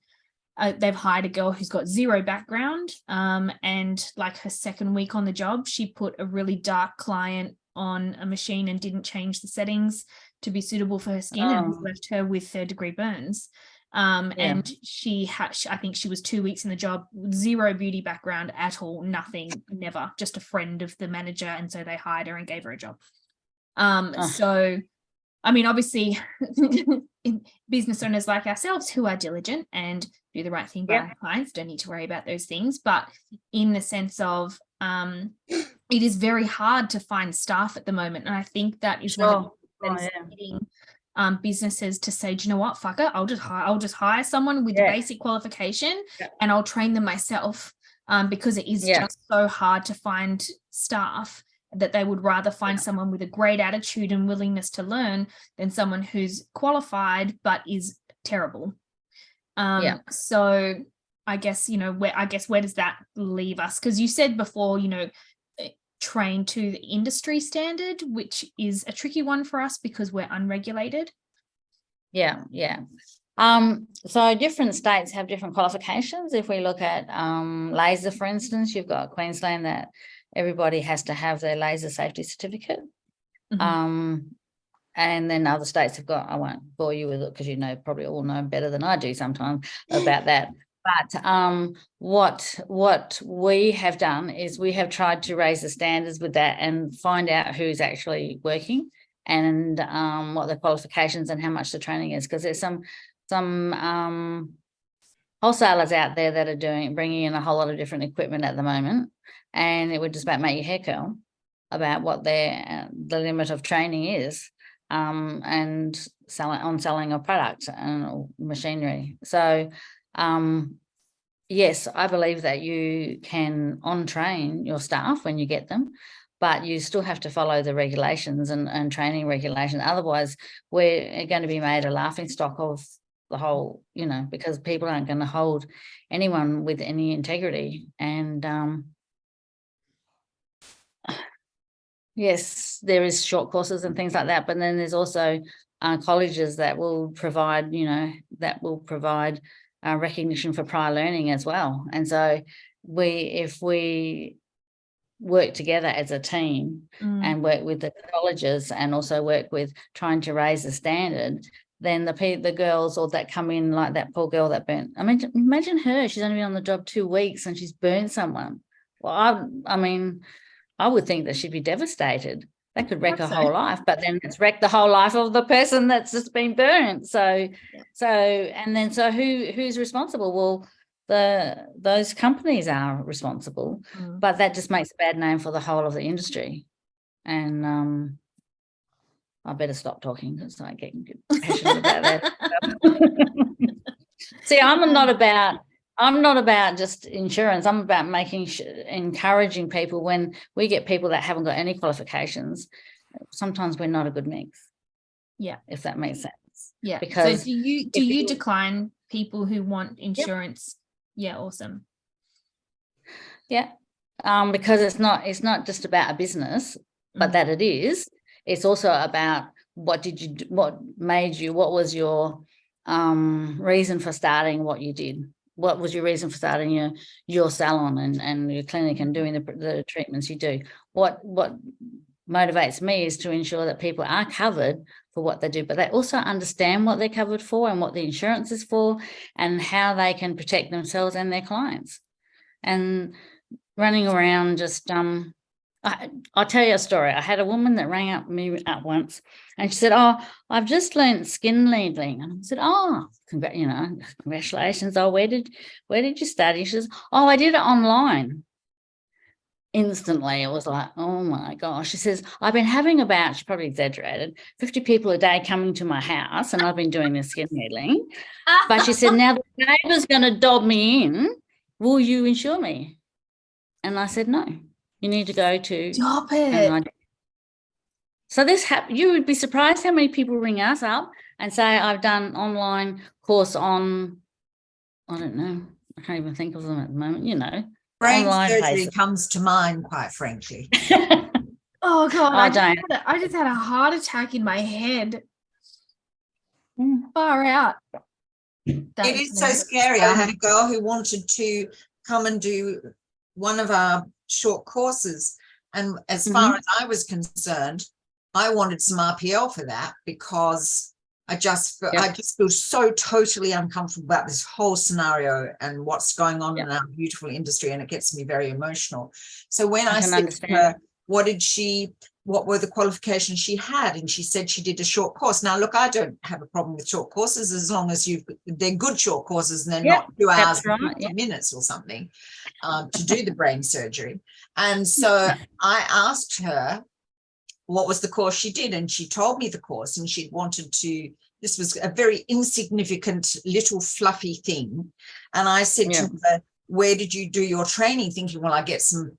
Speaker 1: they've hired a girl who's got zero background, and like her second week on the job, she put a really dark client on a machine and didn't change the settings to be suitable for her skin, and left her with 3rd-degree burns. And I think she was 2 weeks in the job, zero beauty background at all, nothing, never, just a friend of the manager. And so they hired her and gave her a job. So, I mean, obviously, business owners like ourselves who are diligent and do the right thing by our clients don't need to worry about those things. But in the sense of, it is very hard to find staff at the moment. And I think that is one of the leading businesses to say, do you know what, fuck it, I'll just hire someone with the basic qualification and I'll train them myself, because it is just so hard to find staff, that they would rather find someone with a great attitude and willingness to learn than someone who's qualified but is terrible. So I guess, where does that leave us? Because you said before, train to the industry standard, which is a tricky one for us because we're unregulated.
Speaker 2: So different states have different qualifications. If we look at laser, for instance, you've got Queensland that everybody has to have their laser safety certificate. And then other states have got, I won't bore you with it because probably all know better than I do sometimes about that. But what we have done is we have tried to raise the standards with that and find out who's actually working and what the qualifications and how much the training is, because there's some wholesalers out there that are bringing in a whole lot of different equipment at the moment, and it would just about make your hair curl about what the limit of training is, and selling a product and machinery. So yes, I believe that you can on-train your staff when you get them, but you still have to follow the regulations and training regulations. Otherwise, we're going to be made a laughing stock of the whole, because people aren't going to hold anyone with any integrity. And yes, there is short courses and things like that, but then there's also colleges that will provide, recognition for prior learning as well. And so if we work together as a team and work with the colleges and also work with trying to raise the standard, then the girls or that come in, like that poor girl that burnt, imagine her, she's only been on the job 2 weeks and she's burned someone. Well, I would think that she'd be devastated. That could wreck her whole life, but then it's wrecked the whole life of the person that's just been burnt. So who's responsible? Well, those companies are responsible, but that just makes a bad name for the whole of the industry. And I better stop talking because I get passionate about that. See, I'm not about just insurance. I'm about encouraging people. When we get people that haven't got any qualifications, sometimes we're not a good mix. Yeah, if that makes sense.
Speaker 1: Yeah. Because so do you decline people who want insurance? Yep. Yeah, awesome.
Speaker 2: Yeah, because it's not just about a business, but that it is. It's also about what was your reason for starting what you did. What was your reason for starting your salon and your clinic and doing the treatments you do? What motivates me is to ensure that people are covered for what they do, but they also understand what they're covered for and what the insurance is for and how they can protect themselves and their clients. And running around just I'll tell you a story. I had a woman that rang up me once and she said, "Oh, I've just learned skin needling." And I said, "Oh, congratulations. Oh, where did you study?" She says, "Oh, I did it online." Instantly, it was like, oh my gosh. She says, "I've been having she probably exaggerated, 50 people a day coming to my house and I've been doing this skin needling." But she said, "Now the neighbour's going to dob me in. Will you insure me?" And I said, "No. You need to go to..."
Speaker 1: Stop it.
Speaker 2: So you would be surprised how many people ring us up and say, "I've done online course on," I don't know, I can't even think of them at the moment,
Speaker 3: Brain
Speaker 2: online
Speaker 3: surgery
Speaker 2: places.
Speaker 3: comes to mind, quite frankly.
Speaker 1: Oh God, I just had a heart attack in my head. Far out.
Speaker 3: It is so scary. I had a girl who wanted to come and do one of our short courses, and as far as I was concerned, I wanted some RPL for that because I just feel so totally uncomfortable about this whole scenario and what's going on in our beautiful industry, and it gets me very emotional. So when I said to her, what were the qualifications she had, and she said she did a short course. Now, look, I don't have a problem with short courses as long as they're good short courses and they're not 2 hours and 50 minutes or something to do the brain surgery. And so I asked her what was the course she did, and she told me the course, and she wanted to, this was a very insignificant little fluffy thing. And I said to her, where did you do your training? Thinking, well, I get some,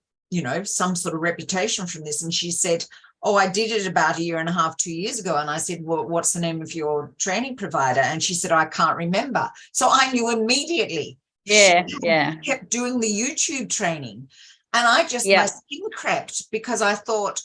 Speaker 3: some sort of reputation from this. And she said, oh, I did it about 1.5 years, 2 years ago. And I said, well, what's the name of your training provider? And she said, I can't remember. So I knew immediately.
Speaker 2: She
Speaker 3: kept doing the YouTube training. And I just, my skin crept, because I thought,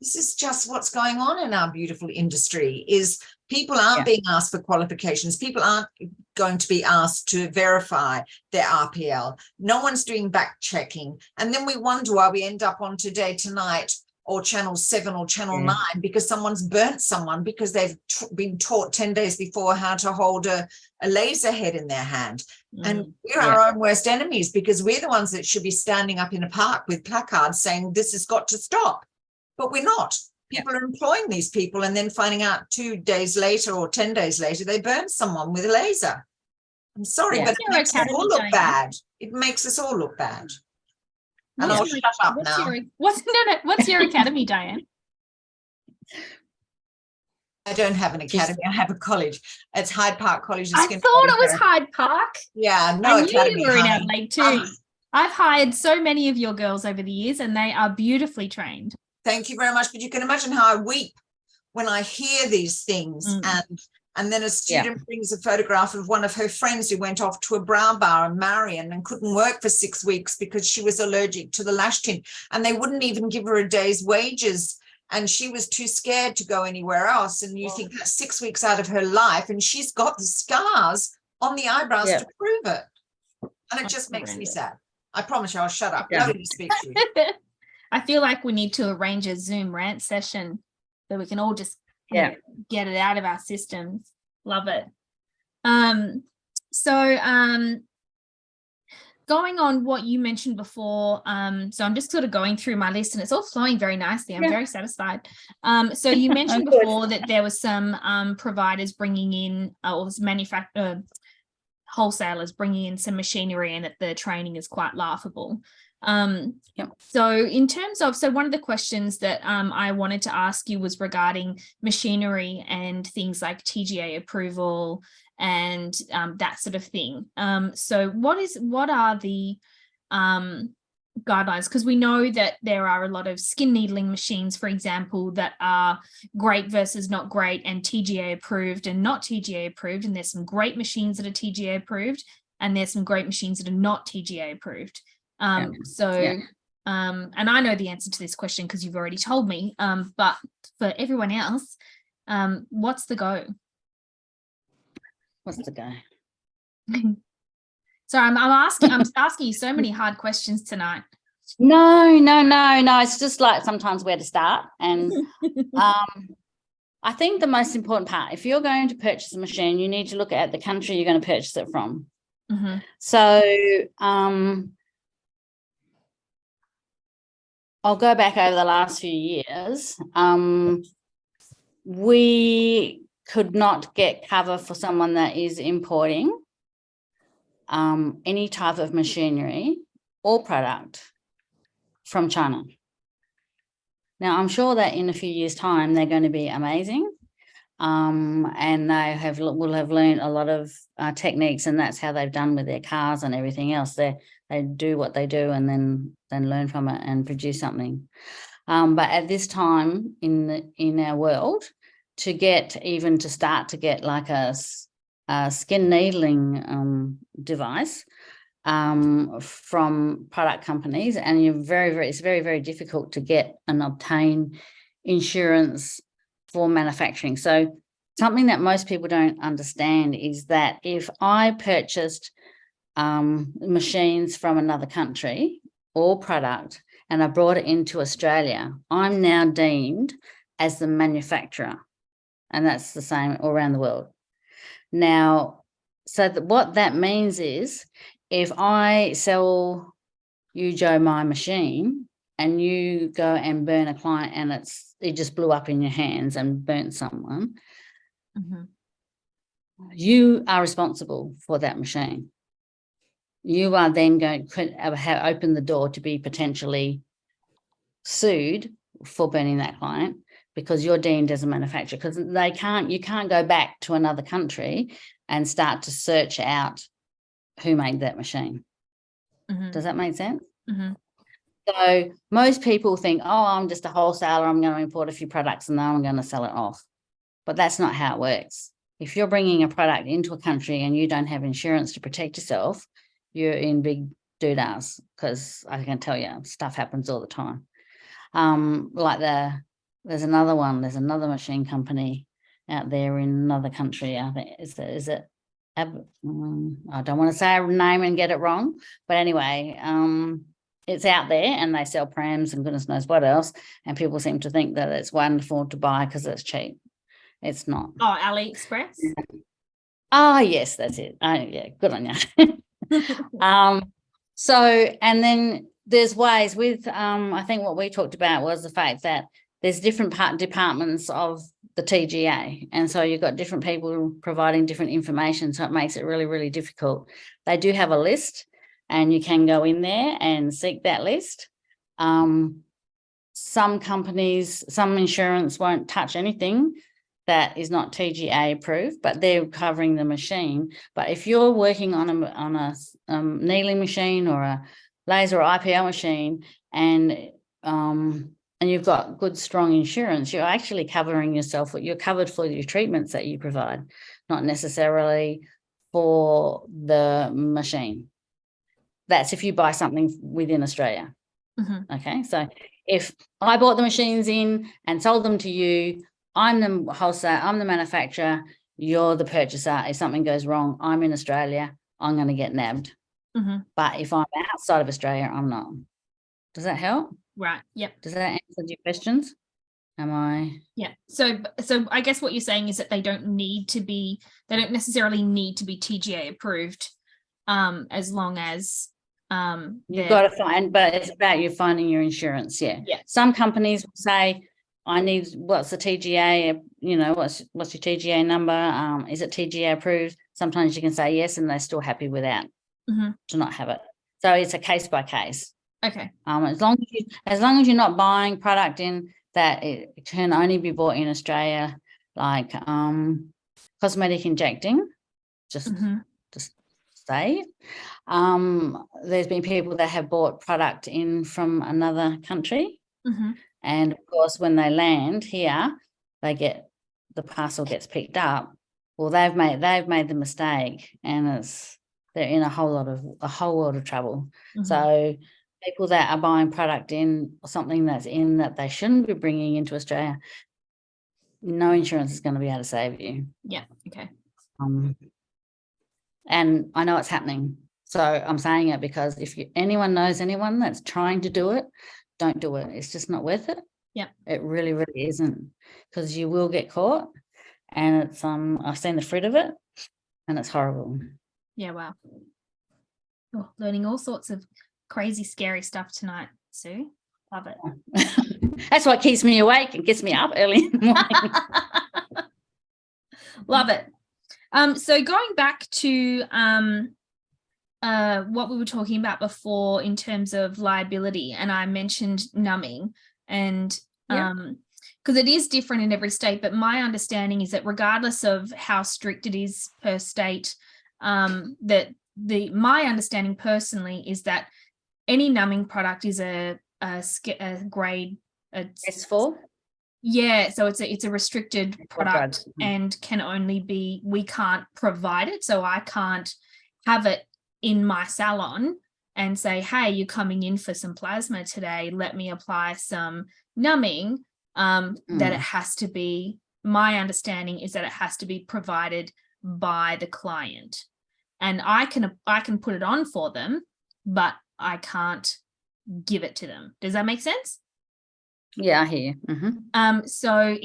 Speaker 3: this is just what's going on in our beautiful industry, is people aren't being asked for qualifications. People aren't going to be asked to verify their RPL. No one's doing back checking. And then we wonder why we end up on Today Tonight or Channel 7 or Channel 9 because someone's burnt someone because they've been taught 10 days before how to hold a laser head in their hand. And we're our own worst enemies, because we're the ones that should be standing up in a park with placards saying this has got to stop. But we're not. People are employing these people and then finding out 2 days later or 10 days later they burned someone with a laser. I'm sorry, but it makes us all look bad. It makes us all look bad. And I'll shut up now.
Speaker 1: What's your academy, Diane?
Speaker 3: I don't have an academy. I have a college. It's Hyde Park College.
Speaker 1: I thought it was Hyde Park.
Speaker 3: Yeah, no academy.
Speaker 1: You were in Adelaide too. I've hired so many of your girls over the years, and they are beautifully trained.
Speaker 3: Thank you very much. But you can imagine how I weep when I hear these things. And then a student brings a photograph of one of her friends who went off to a brow bar in Marion and couldn't work for 6 weeks because she was allergic to the lash tint, and they wouldn't even give her a day's wages. And she was too scared to go anywhere else. And you think that's 6 weeks out of her life, and she's got the scars on the eyebrows to prove it. And it just makes me sad. I promise you, I'll shut up. Nobody speak to you.
Speaker 1: I feel like we need to arrange a Zoom rant session so we can all just get it out of our systems. Love it. Going on what you mentioned before, so I'm just sort of going through my list and it's all flowing very nicely. I'm very satisfied. So you mentioned before that there was some providers bringing in, or wholesalers bringing in some machinery, and that the training is quite laughable. So in terms of, one of the questions that I wanted to ask you was regarding machinery and things like TGA approval and that sort of thing. So what are the guidelines? Because we know that there are a lot of skin needling machines, for example, that are great versus not great, and TGA approved and not TGA approved. And there's some great machines that are TGA approved, and there's some great machines that are not TGA approved. And I know the answer to this question because you've already told me, but for everyone else, what's the go?
Speaker 2: What's the go?
Speaker 1: So I'm asking you so many hard questions tonight.
Speaker 2: No. It's just like sometimes where to start. And I think the most important part, if you're going to purchase a machine, you need to look at the country you're going to purchase it from. So I'll go back over the last few years. We could not get cover for someone that is importing any type of machinery or product from China. Now, I'm sure that in a few years' time, they're going to be amazing, and they will have learned a lot of techniques, and that's how they've done with their cars and everything else. They do what they do and then learn from it and produce something. But at this time in our world, to start to get like a skin needling device from product companies, and it's very, very difficult to get and obtain insurance for manufacturing. So something that most people don't understand is that if I purchased machines from another country or product and I brought it into Australia, I'm now deemed as the manufacturer. and that's the same all around the world. Now, so what that means is if I sell you, Joe, my machine, and you go and burn a client and it just blew up in your hands and burnt someone, you are responsible for that machine. You are then going to have opened the door to be potentially sued for burning that client, because you're deemed as a manufacturer, because you can't go back to another country and start to search out who made that machine. Does that make sense? So most people think, oh, I'm just a wholesaler, I'm going to import a few products and then I'm going to sell it off. But that's not how it works. If you're bringing a product into a country and you don't have insurance to protect yourself, you're in big doodads, because I can tell you stuff happens all the time. Like there's another machine company out there in another country. I think is it I don't want to say a name and get it wrong, but anyway, it's out there and they sell prams and goodness knows what else, and people seem to think that it's wonderful to buy because it's cheap. It's not.
Speaker 1: Oh, AliExpress.
Speaker 2: Oh yes, that's it. Yeah, good on you. So, and then there's ways with, I think what we talked about was the fact that there's different departments of the TGA. And so you've got different people providing different information. So it makes it really, really difficult. They do have a list and you can go in there and seek that list. Some companies, some insurance won't touch anything that is not TGA approved, but they're covering the machine. But if you're working on a needling machine or a laser or IPL machine, and you've got good, strong insurance, you're actually covering yourself. You're covered for your treatments that you provide, not necessarily for the machine. That's if you buy something within Australia. Okay, so if I bought the machines in and sold them to you, I'm the wholesaler, I'm the manufacturer, you're the purchaser. If something goes wrong, I'm in Australia, I'm going to get nabbed. But if I'm outside of Australia, I'm not. Does that help?
Speaker 1: Right. Yep.
Speaker 2: Does that answer your questions? Am I?
Speaker 1: Yeah. So I guess what you're saying is that they don't necessarily need to be TGA approved, as long as
Speaker 2: you've got to find, but it's about you finding your insurance. Yeah. Some companies will say, I need, what's the TGA, what's your TGA number? Is it TGA approved? Sometimes you can say yes, and they're still happy without to not have it. So it's a case by case.
Speaker 1: Okay.
Speaker 2: As long as you're not buying product in that it can only be bought in Australia, like cosmetic injecting, just say. There's been people that have bought product in from another country. And of course, when they land here, the parcel gets picked up. Well, they've made the mistake, and they're in a whole world of trouble. So people that are buying product in, or something that's in that they shouldn't be bringing into Australia, no insurance is going to be able to save you.
Speaker 1: Yeah. Okay.
Speaker 2: And I know it's happening. So I'm saying it because if anyone knows anyone that's trying to do it, don't do it. It's just not worth it.
Speaker 1: Yeah.
Speaker 2: It really, really isn't, because you will get caught, and it's I've seen the fruit of it, and it's horrible.
Speaker 1: Yeah. Wow. Oh, learning all sorts of crazy, scary stuff tonight, Sue. Love it.
Speaker 2: That's what keeps me awake and gets me up early in the morning.
Speaker 1: Love it. So going back to what we were talking about before in terms of liability, and I mentioned numbing, and because it is different in every state, but my understanding is that regardless of how strict it is per state, that my understanding personally is that any numbing product is a grade
Speaker 2: S4.
Speaker 1: Yeah, so it's a restricted product and can only be, we can't provide it. So I can't have it in my salon and say, hey, you're coming in for some plasma today, let me apply some numbing. That it has to be, my understanding is that it has to be provided by the client. And I can put it on for them, but I can't give it to them. Does that make sense?
Speaker 2: Yeah, I hear you.
Speaker 1: So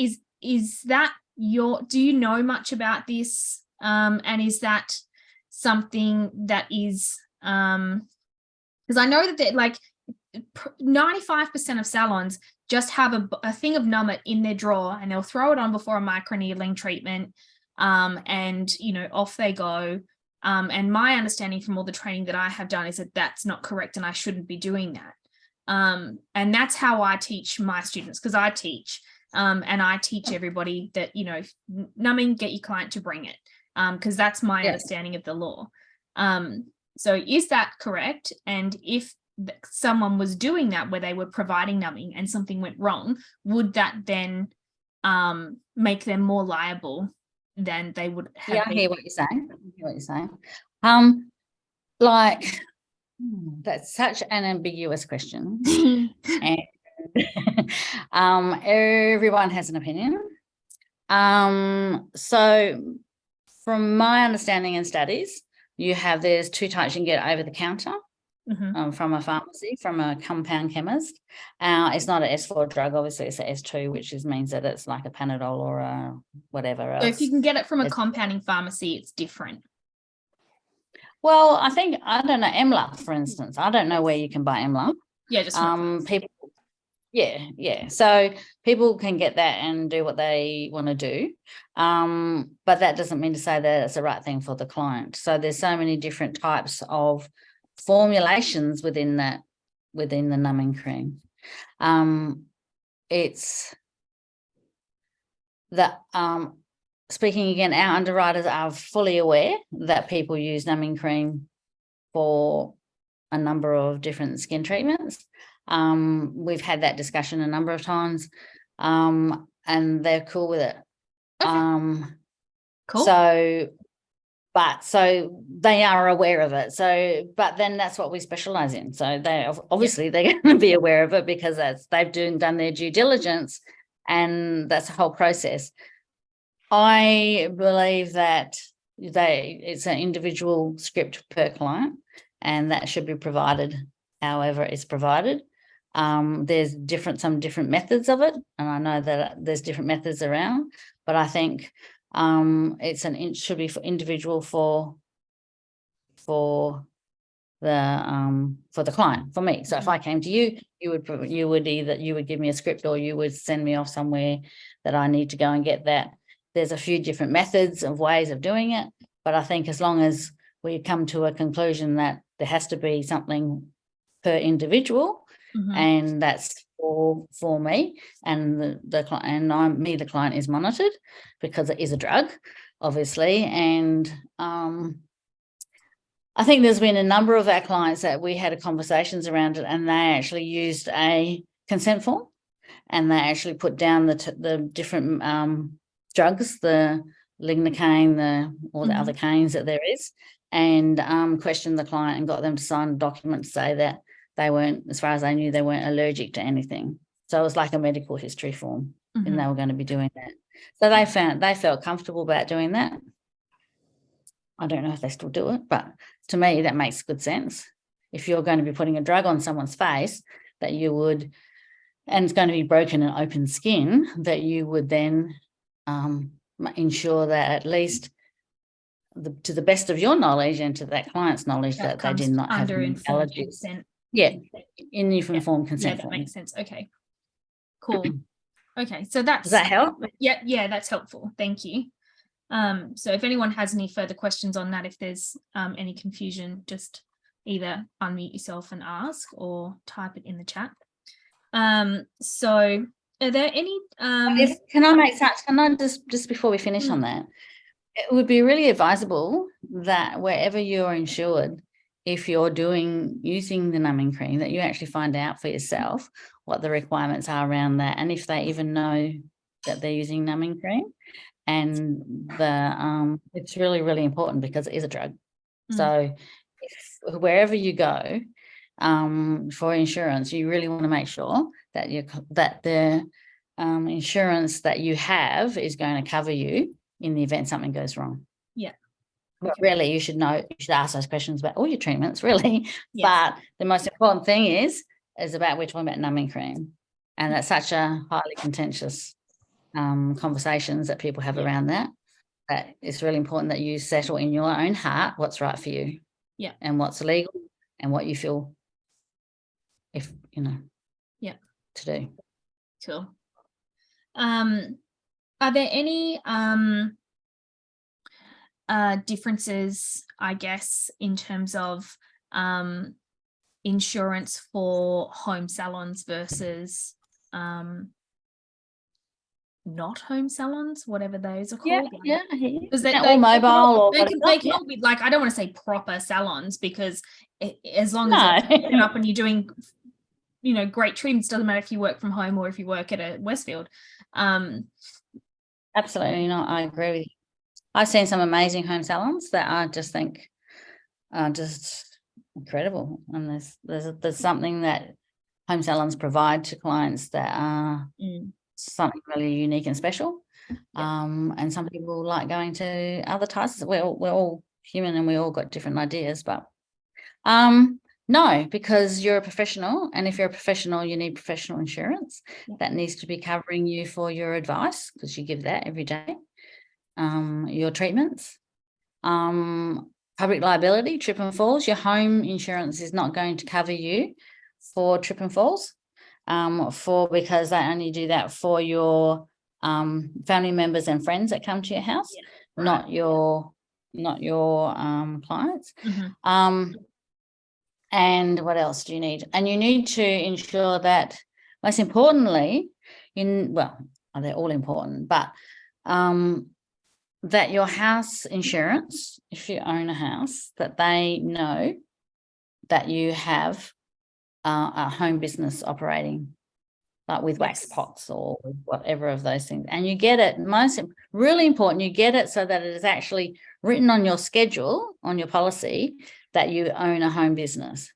Speaker 1: is that do you know much about this? And is that something that is, because I know that like 95% of salons just have a thing of Numit in their drawer, and they'll throw it on before a microneedling treatment, and off they go. And my understanding from all the training that I have done is that that's not correct, and I shouldn't be doing that. And that's how I teach my students, because I teach, and I teach everybody that, numbing, get your client to bring it, because that's my understanding of the law. So is that correct? And if someone was doing that where they were providing numbing and something went wrong, would that then make them more liable than they would have?
Speaker 2: Yeah, I hear what you're saying. Like, that's such an ambiguous question. And everyone has an opinion. So from my understanding and studies, there's two types you can get over the counter. From a pharmacy, from a compound chemist. It's not an S4 drug, obviously it's an S2, which means that it's like a Panadol or a whatever else.
Speaker 1: So if you can get it from a compounding pharmacy, it's different.
Speaker 2: Well, I don't know, EMLA, for instance. I don't know where you can buy EMLA.
Speaker 1: Yeah, just
Speaker 2: people. Yeah. So people can get that and do what they want to do. But that doesn't mean to say that it's the right thing for the client. So there's so many different types of formulations within the numbing cream. It's that speaking again, our underwriters are fully aware that people use numbing cream for a number of different skin treatments. We've had that discussion a number of times, and they're cool with it.
Speaker 1: Okay. Cool.
Speaker 2: So they are aware of it. So, but then that's what we specialize in. So they're going to be aware of it, because they've done their due diligence, and that's the whole process. I believe that it's an individual script per client, and that should be provided however it's provided. There's some different methods of it, and I know that there's different methods around, but I think it should be for individual for the client, for me. So if I came to you, you would give me a script, or you would send me off somewhere that I need to go and get that. There's a few different methods of ways of doing it, but I think as long as we come to a conclusion that there has to be something per individual, and that's for me, and the client, and the client is monitored, because it is a drug, obviously. And I think there's been a number of our clients that we had conversations around it, and they actually used a consent form, and they actually put down the different drugs, the lignocaine, all the other canes that there is, and questioned the client and got them to sign a document to say that they weren't, as far as I knew, they weren't allergic to anything. So it was like a medical history form, and they were going to be doing that. So they felt comfortable about doing that. I don't know if they still do it, but to me, that makes good sense. If you're going to be putting a drug on someone's face that you would, and it's going to be broken and open skin, that you would then ensure that at least to the best of your knowledge and to that client's knowledge that they did not have any allergies.
Speaker 1: Consent.
Speaker 2: Yeah, in informed consent.
Speaker 1: Yeah, that makes sense. Okay, cool. Okay, so does
Speaker 2: that help?
Speaker 1: Yeah, that's helpful. Thank you. So if anyone has any further questions on that, if there's any confusion, just either unmute yourself and ask, or type it in the chat. So are there any
Speaker 2: can I just before we finish on that, it would be really advisable that wherever you're insured, if you're using the numbing cream, that you actually find out for yourself what the requirements are around that, and if they even know that they're using numbing cream. And it's really, really important, because it is a drug. So wherever you go for insurance, you really want to make sure that the insurance that you have is going to cover you in the event something goes wrong.
Speaker 1: Yeah.
Speaker 2: But really, you should ask those questions about all your treatments, really. Yes. But the most important thing is about, we're talking about numbing cream, and that's such a highly contentious conversations that people have around that. That it's really important that you settle in your own heart what's right for you.
Speaker 1: Yeah.
Speaker 2: And what's legal and what you feel to do.
Speaker 1: Cool. Are there any differences, I guess, in terms of insurance for home salons versus not home salons, whatever those are called?
Speaker 2: Because or mobile or
Speaker 1: they can all be, like, I don't want to say proper salons, because as long as it's set up and you're doing great treatments, doesn't matter if you work from home or if you work at a Westfield.
Speaker 2: Absolutely not. I agree with you. I've seen some amazing home salons that I just think are just incredible, and there's something that home salons provide to clients that are something really unique and special. And some people like going to other types. We're all human and we all got different ideas, but no, because you're a professional, and if you're a professional, you need professional insurance that needs to be covering you for your advice, because you give that every day. Your treatments, public liability, trip and falls. Your home insurance is not going to cover you for trip and falls, because they only do that for your family members and friends that come to your house, not your clients. And what else do you need? And you need to ensure that, most importantly, they're all important, but that your house insurance, if you own a house, that they know that you have a home business operating, like with wax pots or whatever of those things. And you get it, really important, you get it so that it is actually written on your schedule, on your policy, that you own a home business.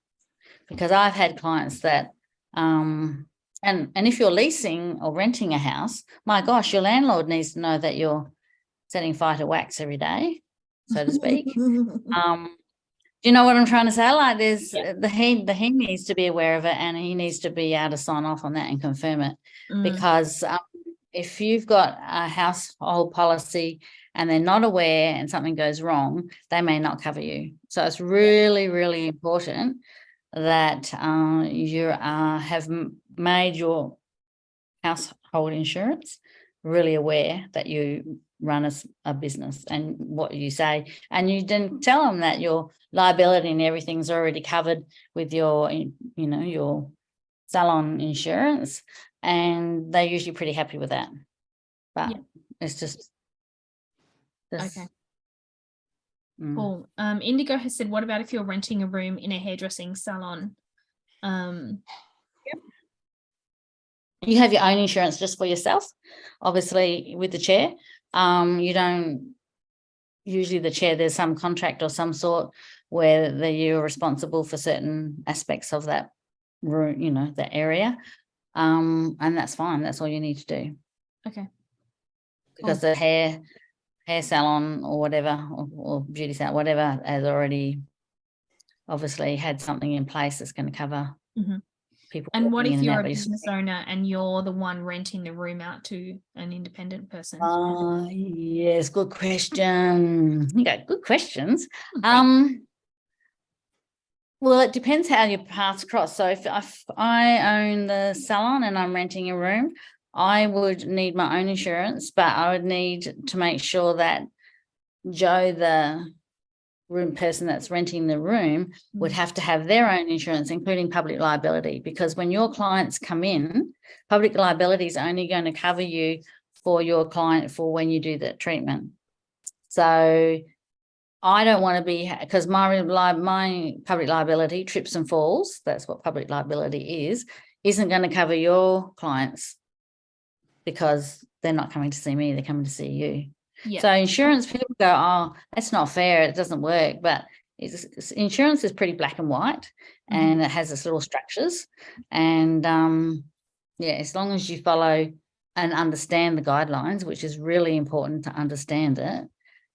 Speaker 2: Because I've had clients that, and if you're leasing or renting a house, my gosh, your landlord needs to know that you're setting fire to wax every day, so to speak. Do you know what I'm trying to say? Like, there's he needs to be aware of it, and he needs to be able to sign off on that and confirm it. Because if you've got a household policy and they're not aware and something goes wrong, they may not cover you. So it's really, really important that you have made your household insurance really aware that you run a business and what you say, and you didn't tell them that your liability and everything's already covered with your your salon insurance, and they're usually pretty happy with that. But it's just
Speaker 1: okay. Cool. Indigo has said, what about if you're renting a room in a hairdressing salon?
Speaker 2: You have your own insurance just for yourself, obviously, with the chair. You don't usually, the chair, there's some contract or some sort where you're responsible for certain aspects of that room, that area, and that's fine. That's all you need to do.
Speaker 1: Okay.
Speaker 2: Because the hair salon or whatever, or beauty salon, whatever, has already obviously had something in place that's going to cover people.
Speaker 1: And what if you're a business owner and you're the one renting the room out to an independent person?
Speaker 2: Yes, good question. You got good questions. Well, it depends how your paths cross. So if I own the salon and I'm renting a room, I would need my own insurance, but I would need to make sure that Joe, the room person that's renting the room, would have to have their own insurance, including public liability, because when your clients come in, public liability is only going to cover you for your client for when you do the treatment. So I don't want to be, because my public liability, trips and falls, that's what public liability is, isn't going to cover your clients, because they're not coming to see me, they're coming to see you. Yeah. So insurance, people go, oh, that's not fair, it doesn't work. But insurance is pretty black and white, and it has its little structures. And as long as you follow and understand the guidelines, which is really important to understand it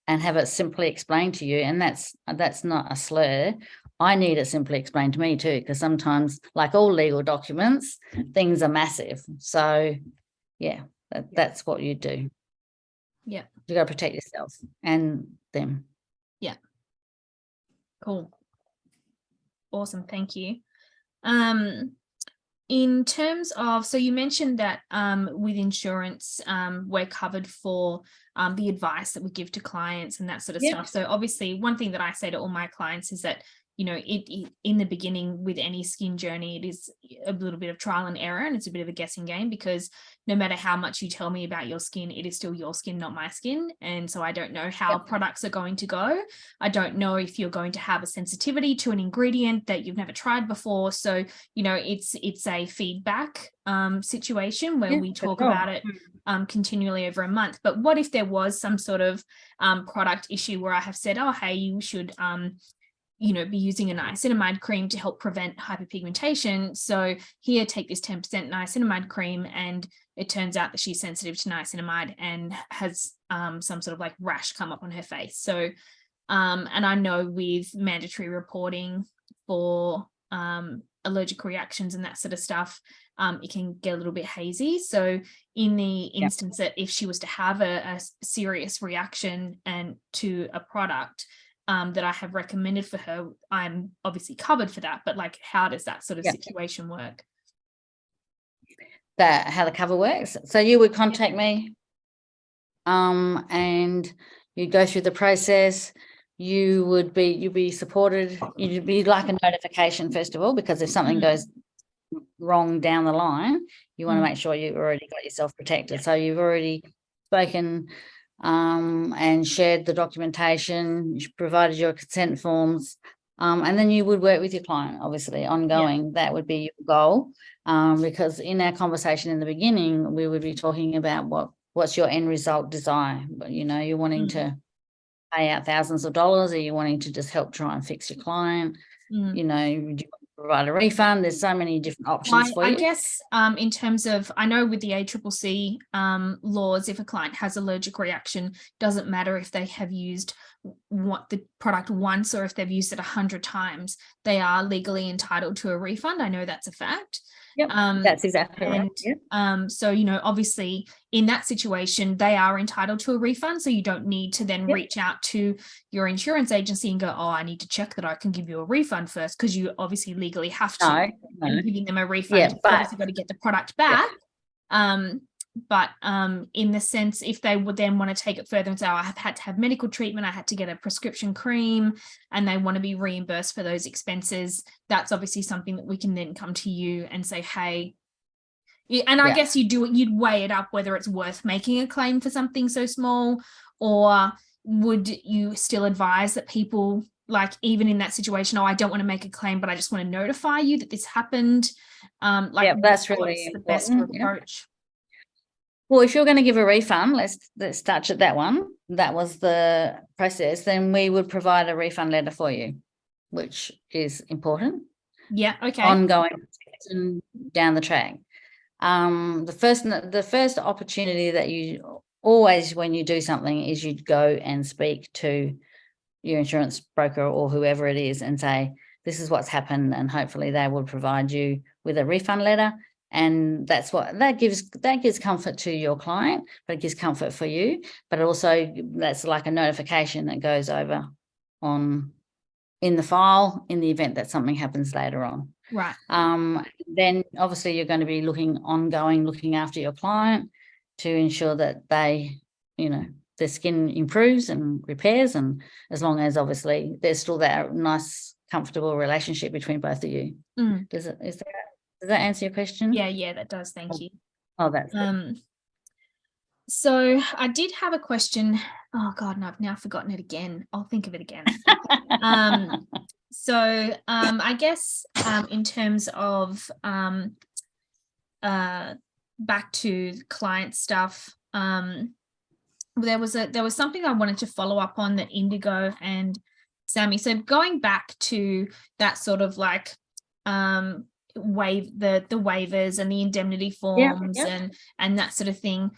Speaker 2: and have it simply explained to you. And that's not a slur. I need it simply explained to me too, because sometimes, like all legal documents, things are massive. So yeah. That's what you do.
Speaker 1: Yeah.
Speaker 2: You got to protect yourself and them.
Speaker 1: Yeah. Cool. Awesome. Thank you. In terms of, so you mentioned that with insurance, we're covered for the advice that we give to clients and that sort of stuff. So obviously one thing that I say to all my clients is that, you know, it in the beginning with any skin journey, it is a little bit of trial and error, and it's a bit of a guessing game, because no matter how much you tell me about your skin, it is still your skin, not my skin. And so I don't know how products are going to go. I don't know if you're going to have a sensitivity to an ingredient that you've never tried before. So, you know, it's a feedback situation where we talk about it continually over a month. But what if there was some sort of product issue where I have said, oh, hey, you should you know, be using a niacinamide cream to help prevent hyperpigmentation. So here, take this 10% niacinamide cream, and it turns out that she's sensitive to niacinamide and has some sort of like rash come up on her face. So, and I know with mandatory reporting for allergic reactions and that sort of stuff, it can get a little bit hazy. So in the instance that if she was to have a serious reaction and to a product, that I have recommended for her, I'm obviously covered for that. But like, how does that sort of situation work?
Speaker 2: How the cover works? So you would contact me, and you go through the process. You'd be supported. You'd be like a notification first of all, because if something goes wrong down the line, you want to make sure you've already got yourself protected. So you've already spoken and shared the documentation, provided your consent forms, and then you would work with your client, obviously, ongoing. That would be your goal, because in our conversation in the beginning, we would be talking about what's your end result desire. You know, you're wanting to pay out thousands of dollars, or you're wanting to just help try and fix your client. You know, do you want to provide a refund? There's so many different options for you.
Speaker 1: I guess in terms of, I know with the ACCC laws, if a client has allergic reaction, doesn't matter if they have used the product once or if they've used it 100 times, they are legally entitled to a refund. I know that's a fact.
Speaker 2: That's exactly right.
Speaker 1: So, you know, obviously in that situation, they are entitled to a refund. So you don't need to then reach out to your insurance agency and go, oh, I need to check that I can give you a refund first, because you obviously legally have to. And giving them a refund, you've obviously got to get the product back. But in the sense, if they would then want to take it further and say, oh, I have had to have medical treatment, I had to get a prescription cream, and they want to be reimbursed for those expenses, that's obviously something that we can then come to you and say, hey, and I guess you'd weigh it up whether it's worth making a claim for something so small, or would you still advise that people, like, even in that situation, oh, I don't want to make a claim, but I just want to notify you that this happened.
Speaker 2: That's really
Speaker 1: the best approach.
Speaker 2: Well, if you're going to give a refund, let's touch at that one. That was the process. Then we would provide a refund letter for you, which is important.
Speaker 1: Yeah. Okay.
Speaker 2: Ongoing down the track. The first opportunity that you always, when you do something, is you'd go and speak to your insurance broker or whoever it is and say, this is what's happened, and hopefully they will provide you with a refund letter. And that gives comfort to your client, but it gives comfort for you. But also that's like a notification that goes over in the file in the event that something happens later on.
Speaker 1: Right.
Speaker 2: Then obviously you're going to be looking after your client to ensure that they, you know, their skin improves and repairs, and as long as obviously there's still that nice, comfortable relationship between both of you. Does that answer your question?
Speaker 1: Yeah, that does. Thank you.
Speaker 2: Oh, that's good.
Speaker 1: So I did have a question. Oh God, and I've now forgotten it again. I'll think of it again. So I guess in terms of back to client stuff, there was something I wanted to follow up on that Indigo and Sammy said, going back to that sort of like the waivers and the indemnity forms and that sort of thing.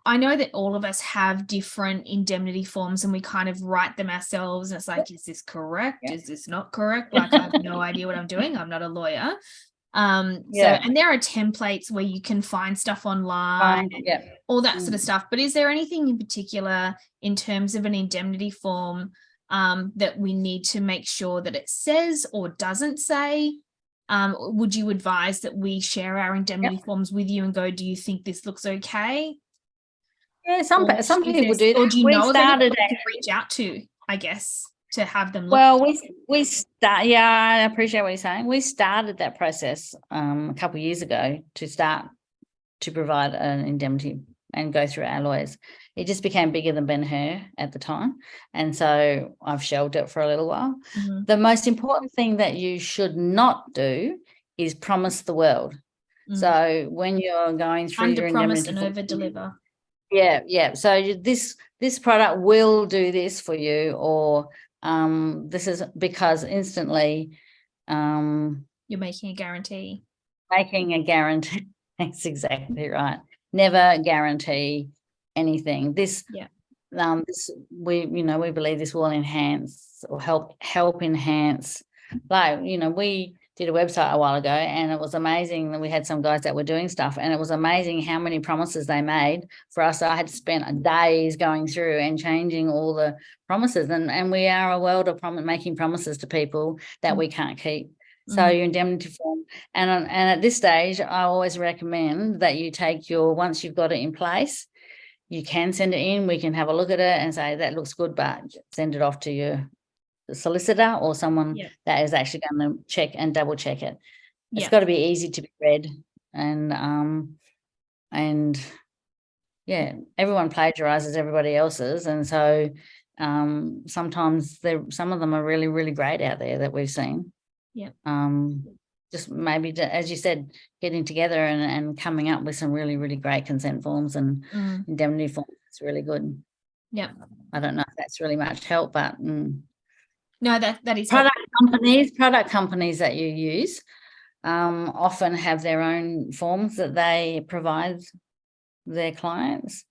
Speaker 1: I know that all of us have different indemnity forms and we kind of write them ourselves, and it's like, is this correct? Is this not correct? Like, I have no idea what I'm doing. I'm not a lawyer. So, and there are templates where you can find stuff online, all that sort of stuff. But is there anything in particular in terms of an indemnity form that we need to make sure that it says or doesn't say? Would you advise that we share our indemnity forms with you and go, do you think this looks okay?
Speaker 2: Yeah, some people do.
Speaker 1: Or do you know of anyone to reach out to, I guess, to have them look?
Speaker 2: Well, we start. Yeah, I appreciate what you're saying. We started that process a couple of years ago to start to provide an indemnity and go through our lawyers. It just became bigger than Ben-Hur at the time, and so I've shelved it for a little while. The most important thing that you should not do is promise the world. So when you're going through your indemnity,
Speaker 1: under-promise and over-deliver.
Speaker 2: Yeah. So this product will do this for you, or this is because instantly
Speaker 1: you're making a guarantee.
Speaker 2: That's exactly right. Never guarantee anything. This we believe this will enhance or help enhance. Like, we did a website a while ago, and it was amazing that we had some guys that were doing stuff, and it was amazing how many promises they made for us. I had to spend days going through and changing all the promises, and we are a world of making promises to people that we can't keep. So your indemnity form, and at this stage, I always recommend that you take once you've got it in place, you can send it in. We can have a look at it and say that looks good, but send it off to your solicitor or someone that is actually going to check and double check it. It's got to be easy to be read, and everyone plagiarizes everybody else's, and so sometimes some of them are really, really great out there that we've seen. Just maybe, as you said, getting together and coming up with some really, really great consent forms and indemnity forms is really good. I don't know if that's really much help, but
Speaker 1: no, that is
Speaker 2: product companies that you use often have their own forms that they provide their clients.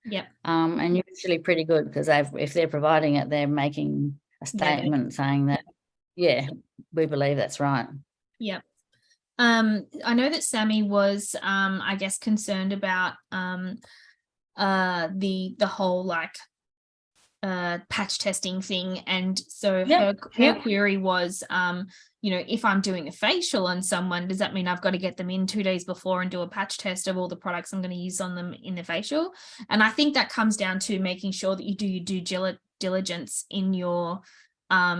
Speaker 2: And usually pretty good, because if they're providing it, they're making a statement saying that we believe that's right.
Speaker 1: I know that Sammy was I guess concerned about the whole patch testing thing, and so her query was if I'm doing a facial on someone, does that mean I've got to get them in 2 days before and do a patch test of all the products I'm going to use on them in the facial? And I think that comes down to making sure that you do your due diligence in your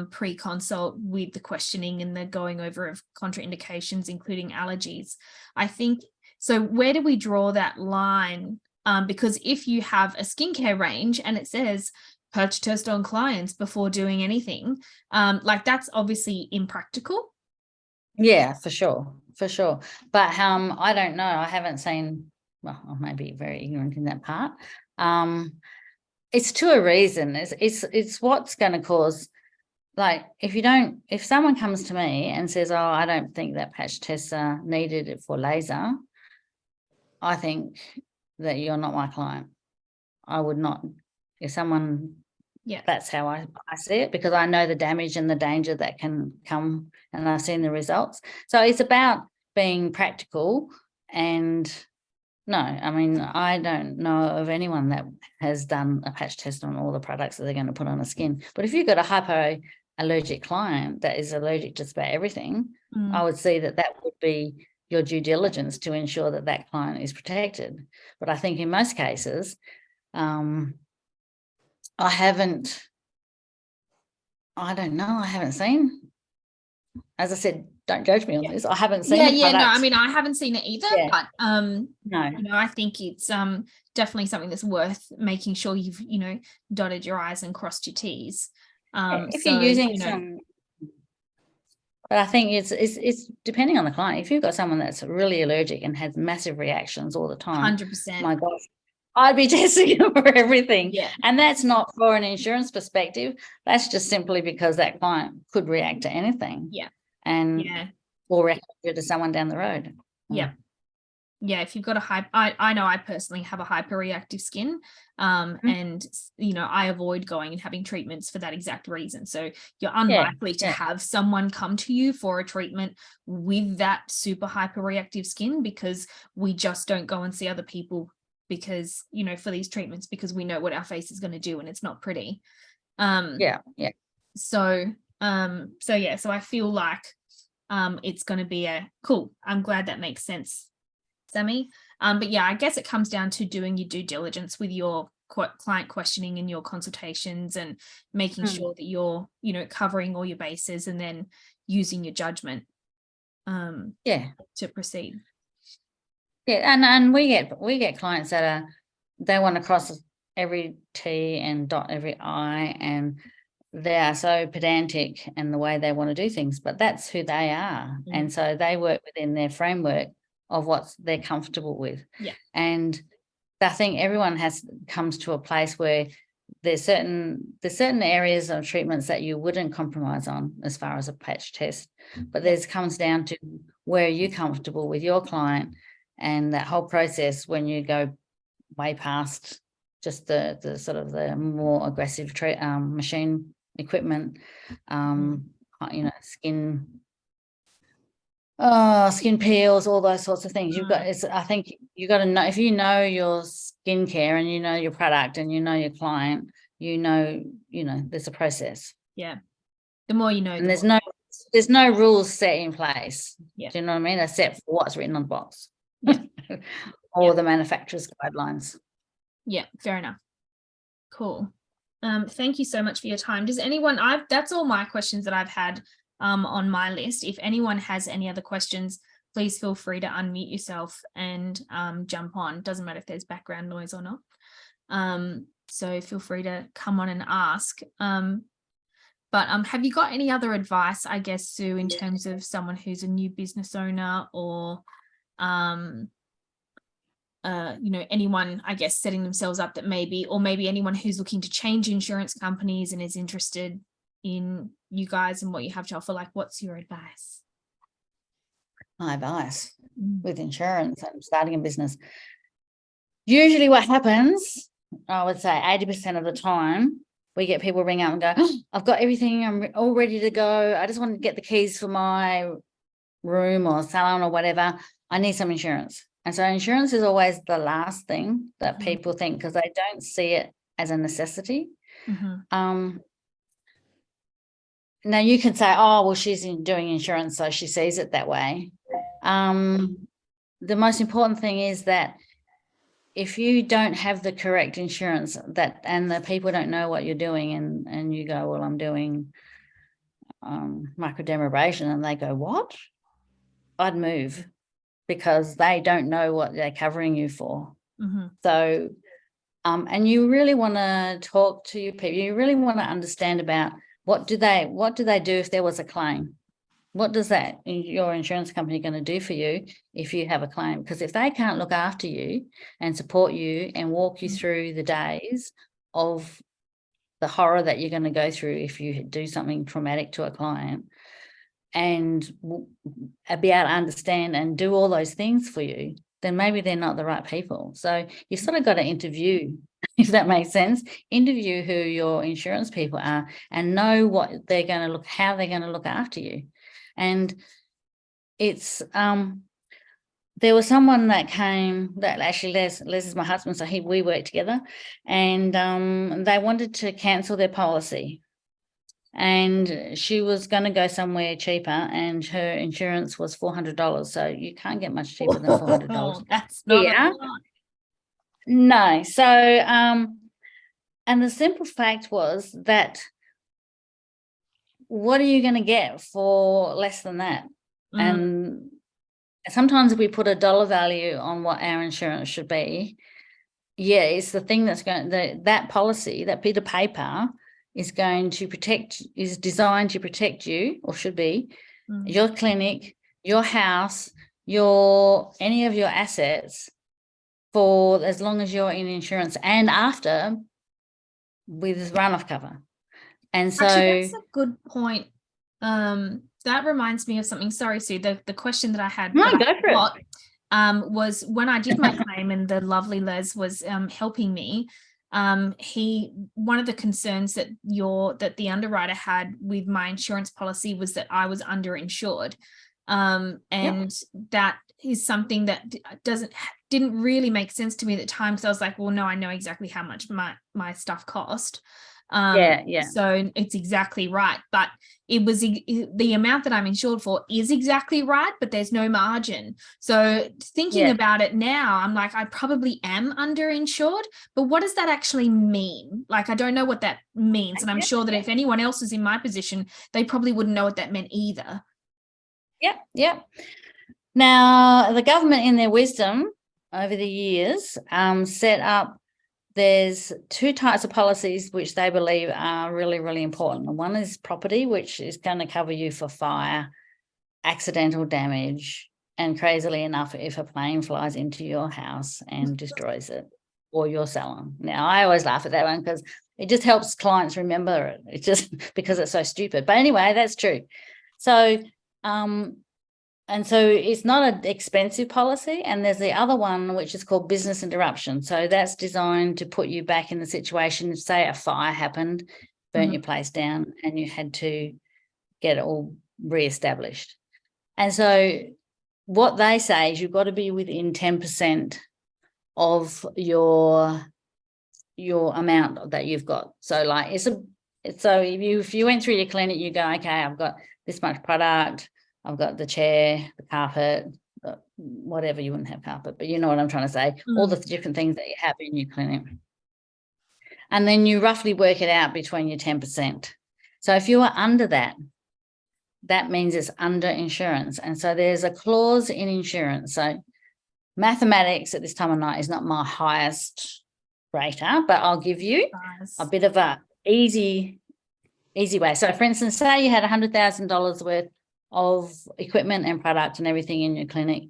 Speaker 1: pre-consult with the questioning and the going over of contraindications, including allergies. I think so. Where do we draw that line? Because if you have a skincare range and it says patch test on clients before doing anything, that's obviously impractical.
Speaker 2: Yeah, for sure. But I don't know. I haven't seen. Well, I may be very ignorant in that part. It's to a reason. It's what's going to cause. Like, if someone comes to me and says, oh, I don't think that patch tests are needed for laser, I think that you're not my client. I would not. If someone, that's how I see it, because I know the damage and the danger that can come, and I've seen the results. So it's about being practical. And no, I mean, I don't know of anyone that has done a patch test on all the products that they're going to put on the skin. But if you've got a hypoallergic client that is allergic to just about everything, I would see that would be your due diligence to ensure that client is protected. But I think in most cases, I don't know. I haven't seen, as I said, don't judge me on this. I haven't seen the products.
Speaker 1: No, I mean, I haven't seen it either, but
Speaker 2: no.
Speaker 1: I think it's definitely something that's worth making sure you've, dotted your I's and crossed your T's.
Speaker 2: If you're using some, but I think it's depending on the client. If you've got someone that's really allergic and has massive reactions all the time,
Speaker 1: 100%.
Speaker 2: my gosh, I'd be testing them for everything. And that's not for an insurance perspective. That's just simply because that client could react to anything. Or recommend it to someone down the road.
Speaker 1: Yeah, if you've got I know I personally have a hyperreactive skin, and I avoid going and having treatments for that exact reason. So you're unlikely to have someone come to you for a treatment with that super hyperreactive skin, because we just don't go and see other people because, for these treatments, because we know what our face is going to do and it's not pretty. So I feel like it's going to be cool. I'm glad that makes sense, Sammy. But yeah, I guess it comes down to doing your due diligence with your client questioning and your consultations, and making sure that you're, covering all your bases, and then using your judgment to proceed.
Speaker 2: And we get clients that they want to cross every T and dot every I, and they are so pedantic in the way they want to do things, but that's who they are. And so they work within their framework of what they're comfortable with. And I think everyone comes to a place where there's certain areas of treatments that you wouldn't compromise on as far as a patch test, but there's comes down to where you're comfortable with your client, and that whole process when you go way past just the sort of the more aggressive machine equipment, skin peels, all those sorts of things. I think you got to know, if you know your skincare and you know your product and you know your client, there's a process.
Speaker 1: Yeah. The more you know.
Speaker 2: And there's no rules set in place.
Speaker 1: Yeah.
Speaker 2: Do you know what I mean? They're set for what's written on the box. Or the manufacturer's guidelines.
Speaker 1: Yeah, fair enough. Cool. Thank you so much for your time. Does anyone, that's all my questions that I've had on my list. If anyone has any other questions, please feel free to unmute yourself and jump on. Doesn't matter if there's background noise or not. So feel free to come on and ask. But have you got any other advice, I guess, Sue, in terms of someone who's a new business owner, or anyone, I guess, setting themselves up that maybe anyone who's looking to change insurance companies and is interested in you guys and what you have to offer? Like, what's your advice?
Speaker 2: My advice with insurance and starting a business. Usually what happens, I would say 80% of the time, we get people ring up and go, I've got everything, I'm all ready to go. I just want to get the keys for my room or salon or whatever. I need some insurance. And so insurance is always the last thing that people think, because they don't see it as a necessity. Now you can say, oh, well, she's doing insurance, so she sees it that way. The most important thing is that if you don't have the correct insurance, and the people don't know what you're doing, and you go, well, I'm doing microdermabrasion, and they go, what? I'd move, because they don't know what they're covering you for. So, and you really want to talk to your people. You really want to understand about what do they do if there was a claim? What does your insurance company going to do for you if you have a claim? Because if they can't look after you and support you and walk you through the days of the horror that you're going to go through if you do something traumatic to a client, and be able to understand and do all those things for you, then maybe they're not the right people. So you sort of got to interview, if that makes sense, interview who your insurance people are and know what they're going to how they're going to look after you. And it's, there was someone that came, that actually Les is my husband, so we work together, and they wanted to cancel their policy. And she was going to go somewhere cheaper, and her insurance was $400. So you can't get much cheaper than $400.
Speaker 1: Oh, that's not a lot.
Speaker 2: No. So, and the simple fact was that, what are you going to get for less than that? And sometimes if we put a dollar value on what our insurance should be, it's the thing that's going, that policy, that bit of paper is designed to protect you, or should be, your clinic, your house, any of your assets, for as long as you're in insurance and after, with runoff cover. And so
Speaker 1: actually, that's a good point. That reminds me of something. Sorry, Sue, the question that I had.
Speaker 2: No, go for it.
Speaker 1: was when I did my claim and the lovely Les was helping me. One of the concerns that the underwriter had with my insurance policy was that I was underinsured. And that is something that didn't really make sense to me at the time. So I was like, well, no, I know exactly how much my stuff cost. So it's exactly right. But it was the amount that I'm insured for is exactly right, but there's no margin. So thinking about it now, I'm like, I probably am underinsured, but what does that actually mean? Like, I don't know what that means. And I'm sure that if anyone else was in my position, they probably wouldn't know what that meant either.
Speaker 2: Yep. Now, the government, in their wisdom over the years, set up, there's two types of policies which they believe are really, really important. One is property, which is going to cover you for fire, accidental damage, and crazily enough, if a plane flies into your house and destroys it, or your salon. Now, I always laugh at that one because it just helps clients remember it. It's just because it's so stupid. But anyway, that's true. So, and so it's not an expensive policy. And there's the other one, which is called business interruption. So that's designed to put you back in the situation, say a fire happened, burnt your place down, and you had to get it all reestablished. And so what they say is you've got to be within 10% of your amount that you've got. So like so if you went through your clinic, you go, okay, I've got this much product, I've got the chair, the carpet, whatever. You wouldn't have carpet, but you know what I'm trying to say, all the different things that you have in your clinic. And then you roughly work it out between your 10%. So if you are under that, that means it's under insurance. And so there's a clause in insurance. So mathematics at this time of night is not my highest rater, but I'll give you a bit of a easy way. So for instance, say you had $100,000 worth of equipment and product and everything in your clinic,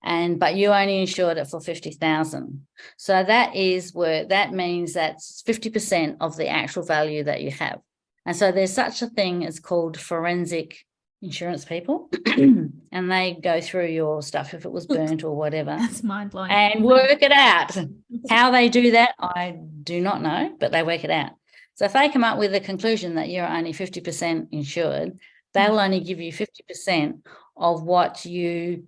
Speaker 2: but you only insured it for $50,000. So that means that's 50% of the actual value that you have. And so there's such a thing as called forensic insurance people, and they go through your stuff if it was burnt or whatever.
Speaker 1: That's mind-blowing.
Speaker 2: And work it out. How they do that, I do not know, but they work it out. So if they come up with a conclusion that you're only 50% insured, they'll only give you 50% of what you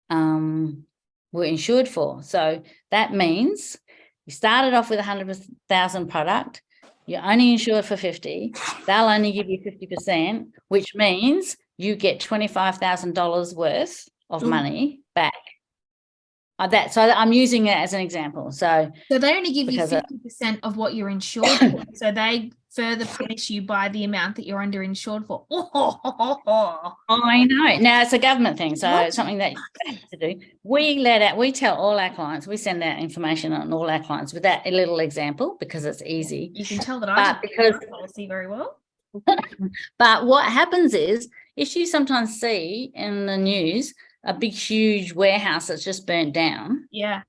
Speaker 2: were insured for. So that means you started off with 100,000 product, you're only insured for 50, they'll only give you 50%, which means you get $25,000 worth of money back. So I'm using it as an example. So
Speaker 1: they only give you 50% of what you're insured for. So they further punish you by the amount that you're underinsured for.
Speaker 2: I know. Now it's a government thing, so it's something that you have to do. We tell all our clients, we send out information on all our clients with that little example because it's easy.
Speaker 1: You can tell that I do policy very well.
Speaker 2: But what happens is you sometimes see in the news a big, huge warehouse that's just burnt down.
Speaker 1: Yeah.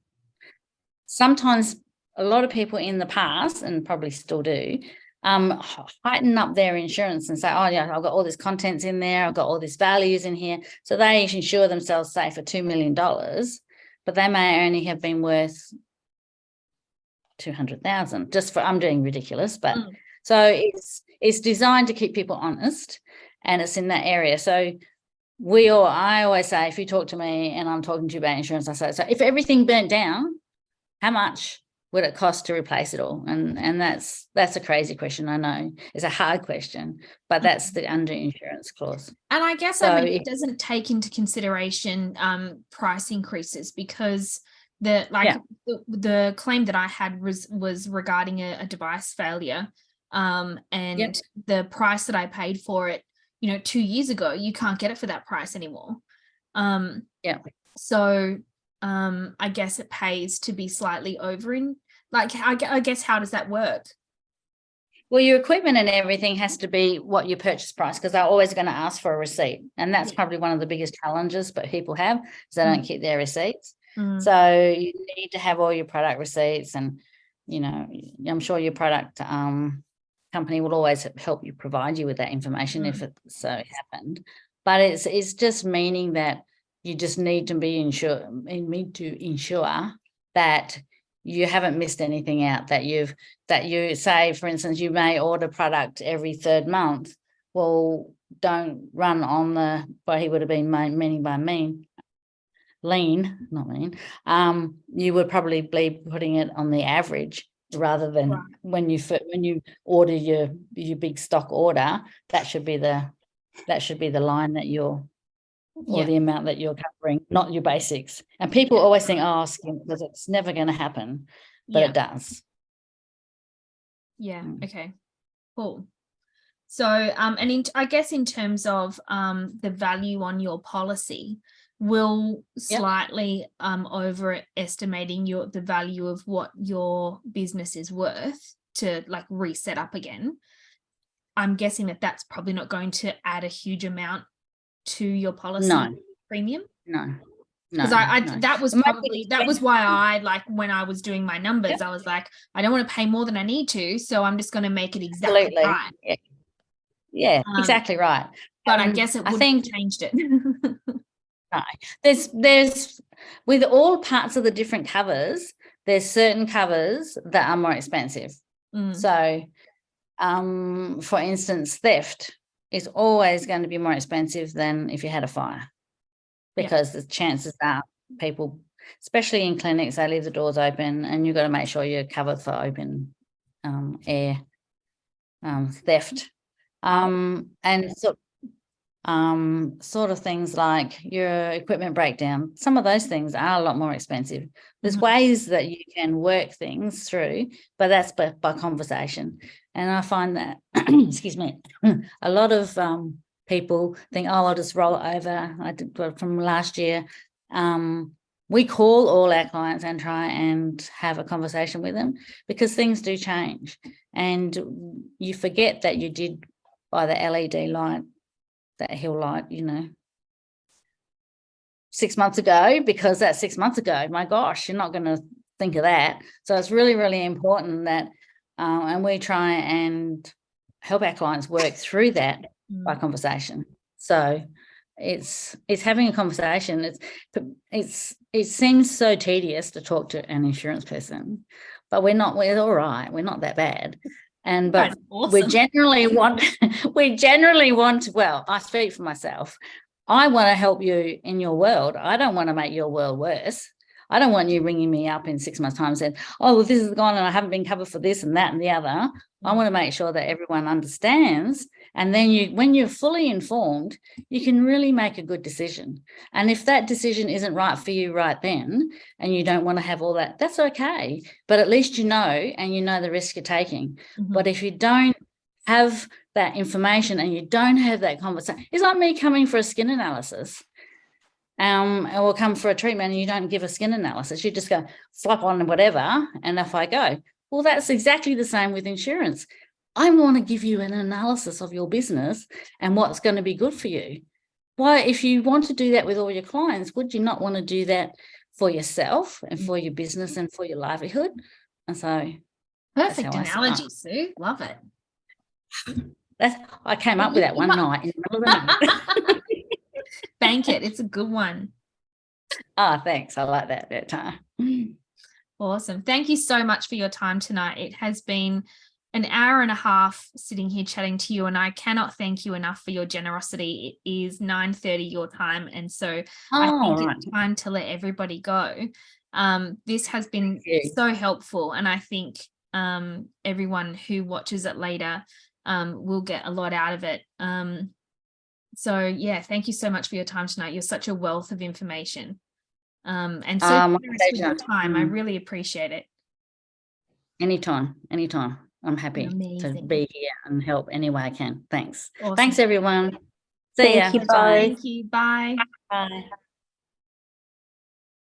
Speaker 2: Sometimes a lot of people in the past, and probably still do, heighten up their insurance and say, oh, yeah, I've got all this contents in there, I've got all these values in here. So they insure themselves, say, for $2 million, but they may only have been worth 200,000. I'm doing ridiculous, but so it's designed to keep people honest, and it's in that area. So I always say, if you talk to me and I'm talking to you about insurance, I say, so if everything burnt down, how much would it cost to replace it all? And that's a crazy question. I know it's a hard question, but that's the under insurance clause.
Speaker 1: And I guess it doesn't take into consideration price increases, because the claim that I had was regarding a device failure, and the price that I paid for it, 2 years ago, you can't get it for that price anymore. So I guess it pays to be slightly over in, I guess, how does that work?
Speaker 2: Well, your equipment and everything has to be what your purchase price, because they're always going to ask for a receipt. And that's probably one of the biggest challenges that people have, is they don't keep their receipts. So you need to have all your product receipts, and, I'm sure your product company will always help you provide you with that information if it so happened. But it's just meaning that You just need to ensure that you haven't missed anything out, that you say, for instance, you may order product every 3rd month. Well, don't run on the, well, he would have been lean, not mean. You would probably be putting it on the average rather than when you order your big stock order. That should be the line that you're, or the amount that you're covering, not your basics. And people always think, oh, because it's never going to happen, but it does.
Speaker 1: Yeah. Okay. Cool. So, I guess in terms of the value on your policy, will slightly overestimating the value of what your business is worth to like reset up again. I'm guessing that that's probably not going to add a huge amount to your policy premium.
Speaker 2: No.
Speaker 1: Because that was why I, like, when I was doing my numbers, I was like, I don't want to pay more than I need to, so I'm just going to make it exactly right.
Speaker 2: Yeah, exactly right.
Speaker 1: But I guess it would have changed it.
Speaker 2: No, there's with all parts of the different covers, there's certain covers that are more expensive. So, for instance, theft is always going to be more expensive than if you had a fire, because the chances are people, especially in clinics, they leave the doors open, and you've got to make sure you're covered for open air theft, and sort of things like your equipment breakdown. Some of those things are a lot more expensive. There's ways that you can work things through, but that's by conversation. And I find that, excuse me, a lot of people think, oh, I'll just roll it over. I did from last year. We call all our clients and try and have a conversation with them, because things do change, and you forget that you did buy the LED light, that hill light, 6 months ago, because that's 6 months ago. My gosh, you're not going to think of that. So it's really, really important that, and we try and help our clients work through that by conversation. So it's having a conversation. It seems so tedious to talk to an insurance person, but we're all right. We're not that bad. But awesome. we generally want, well, I speak for myself. I want to help you in your world. I don't want to make your world worse. I don't want you ringing me up in 6 months' time and saying, oh, well, this is gone and I haven't been covered for this and that and the other. I want to make sure that everyone understands. And then when you're fully informed, you can really make a good decision. And if that decision isn't right for you right then, and you don't want to have all that, that's okay. But at least you know, and you know the risk you're taking. But if you don't have that information and you don't have that conversation, it's like me coming for a skin analysis. Or come for a treatment and you don't give a skin analysis. You just go flop on whatever and off I go. Well, that's exactly the same with insurance. I want to give you an analysis of your business and what's going to be good for you. Why, if you want to do that with all your clients, would you not want to do that for yourself and for your business and for your livelihood? And so,
Speaker 1: perfect analogy, Sue. Love it.
Speaker 2: I came up with that one night in the middle of the night.
Speaker 1: Thank it. It's a good one.
Speaker 2: Oh, thanks. I like that time.
Speaker 1: Awesome. Thank you so much for your time tonight. It has been an hour and a half sitting here chatting to you, and I cannot thank you enough for your generosity. It is 9:30 your time, and so I think it's time to let everybody go. This has been so helpful, and I think everyone who watches it later will get a lot out of it. So yeah, thank you so much for your time tonight. You're such a wealth of information. And so generous with your time. I really appreciate it.
Speaker 2: Anytime. I'm happy to be here and help any way I can. Thanks.
Speaker 1: Awesome.
Speaker 2: Thanks, everyone. See ya.
Speaker 1: Thank you. Bye.
Speaker 2: Bye.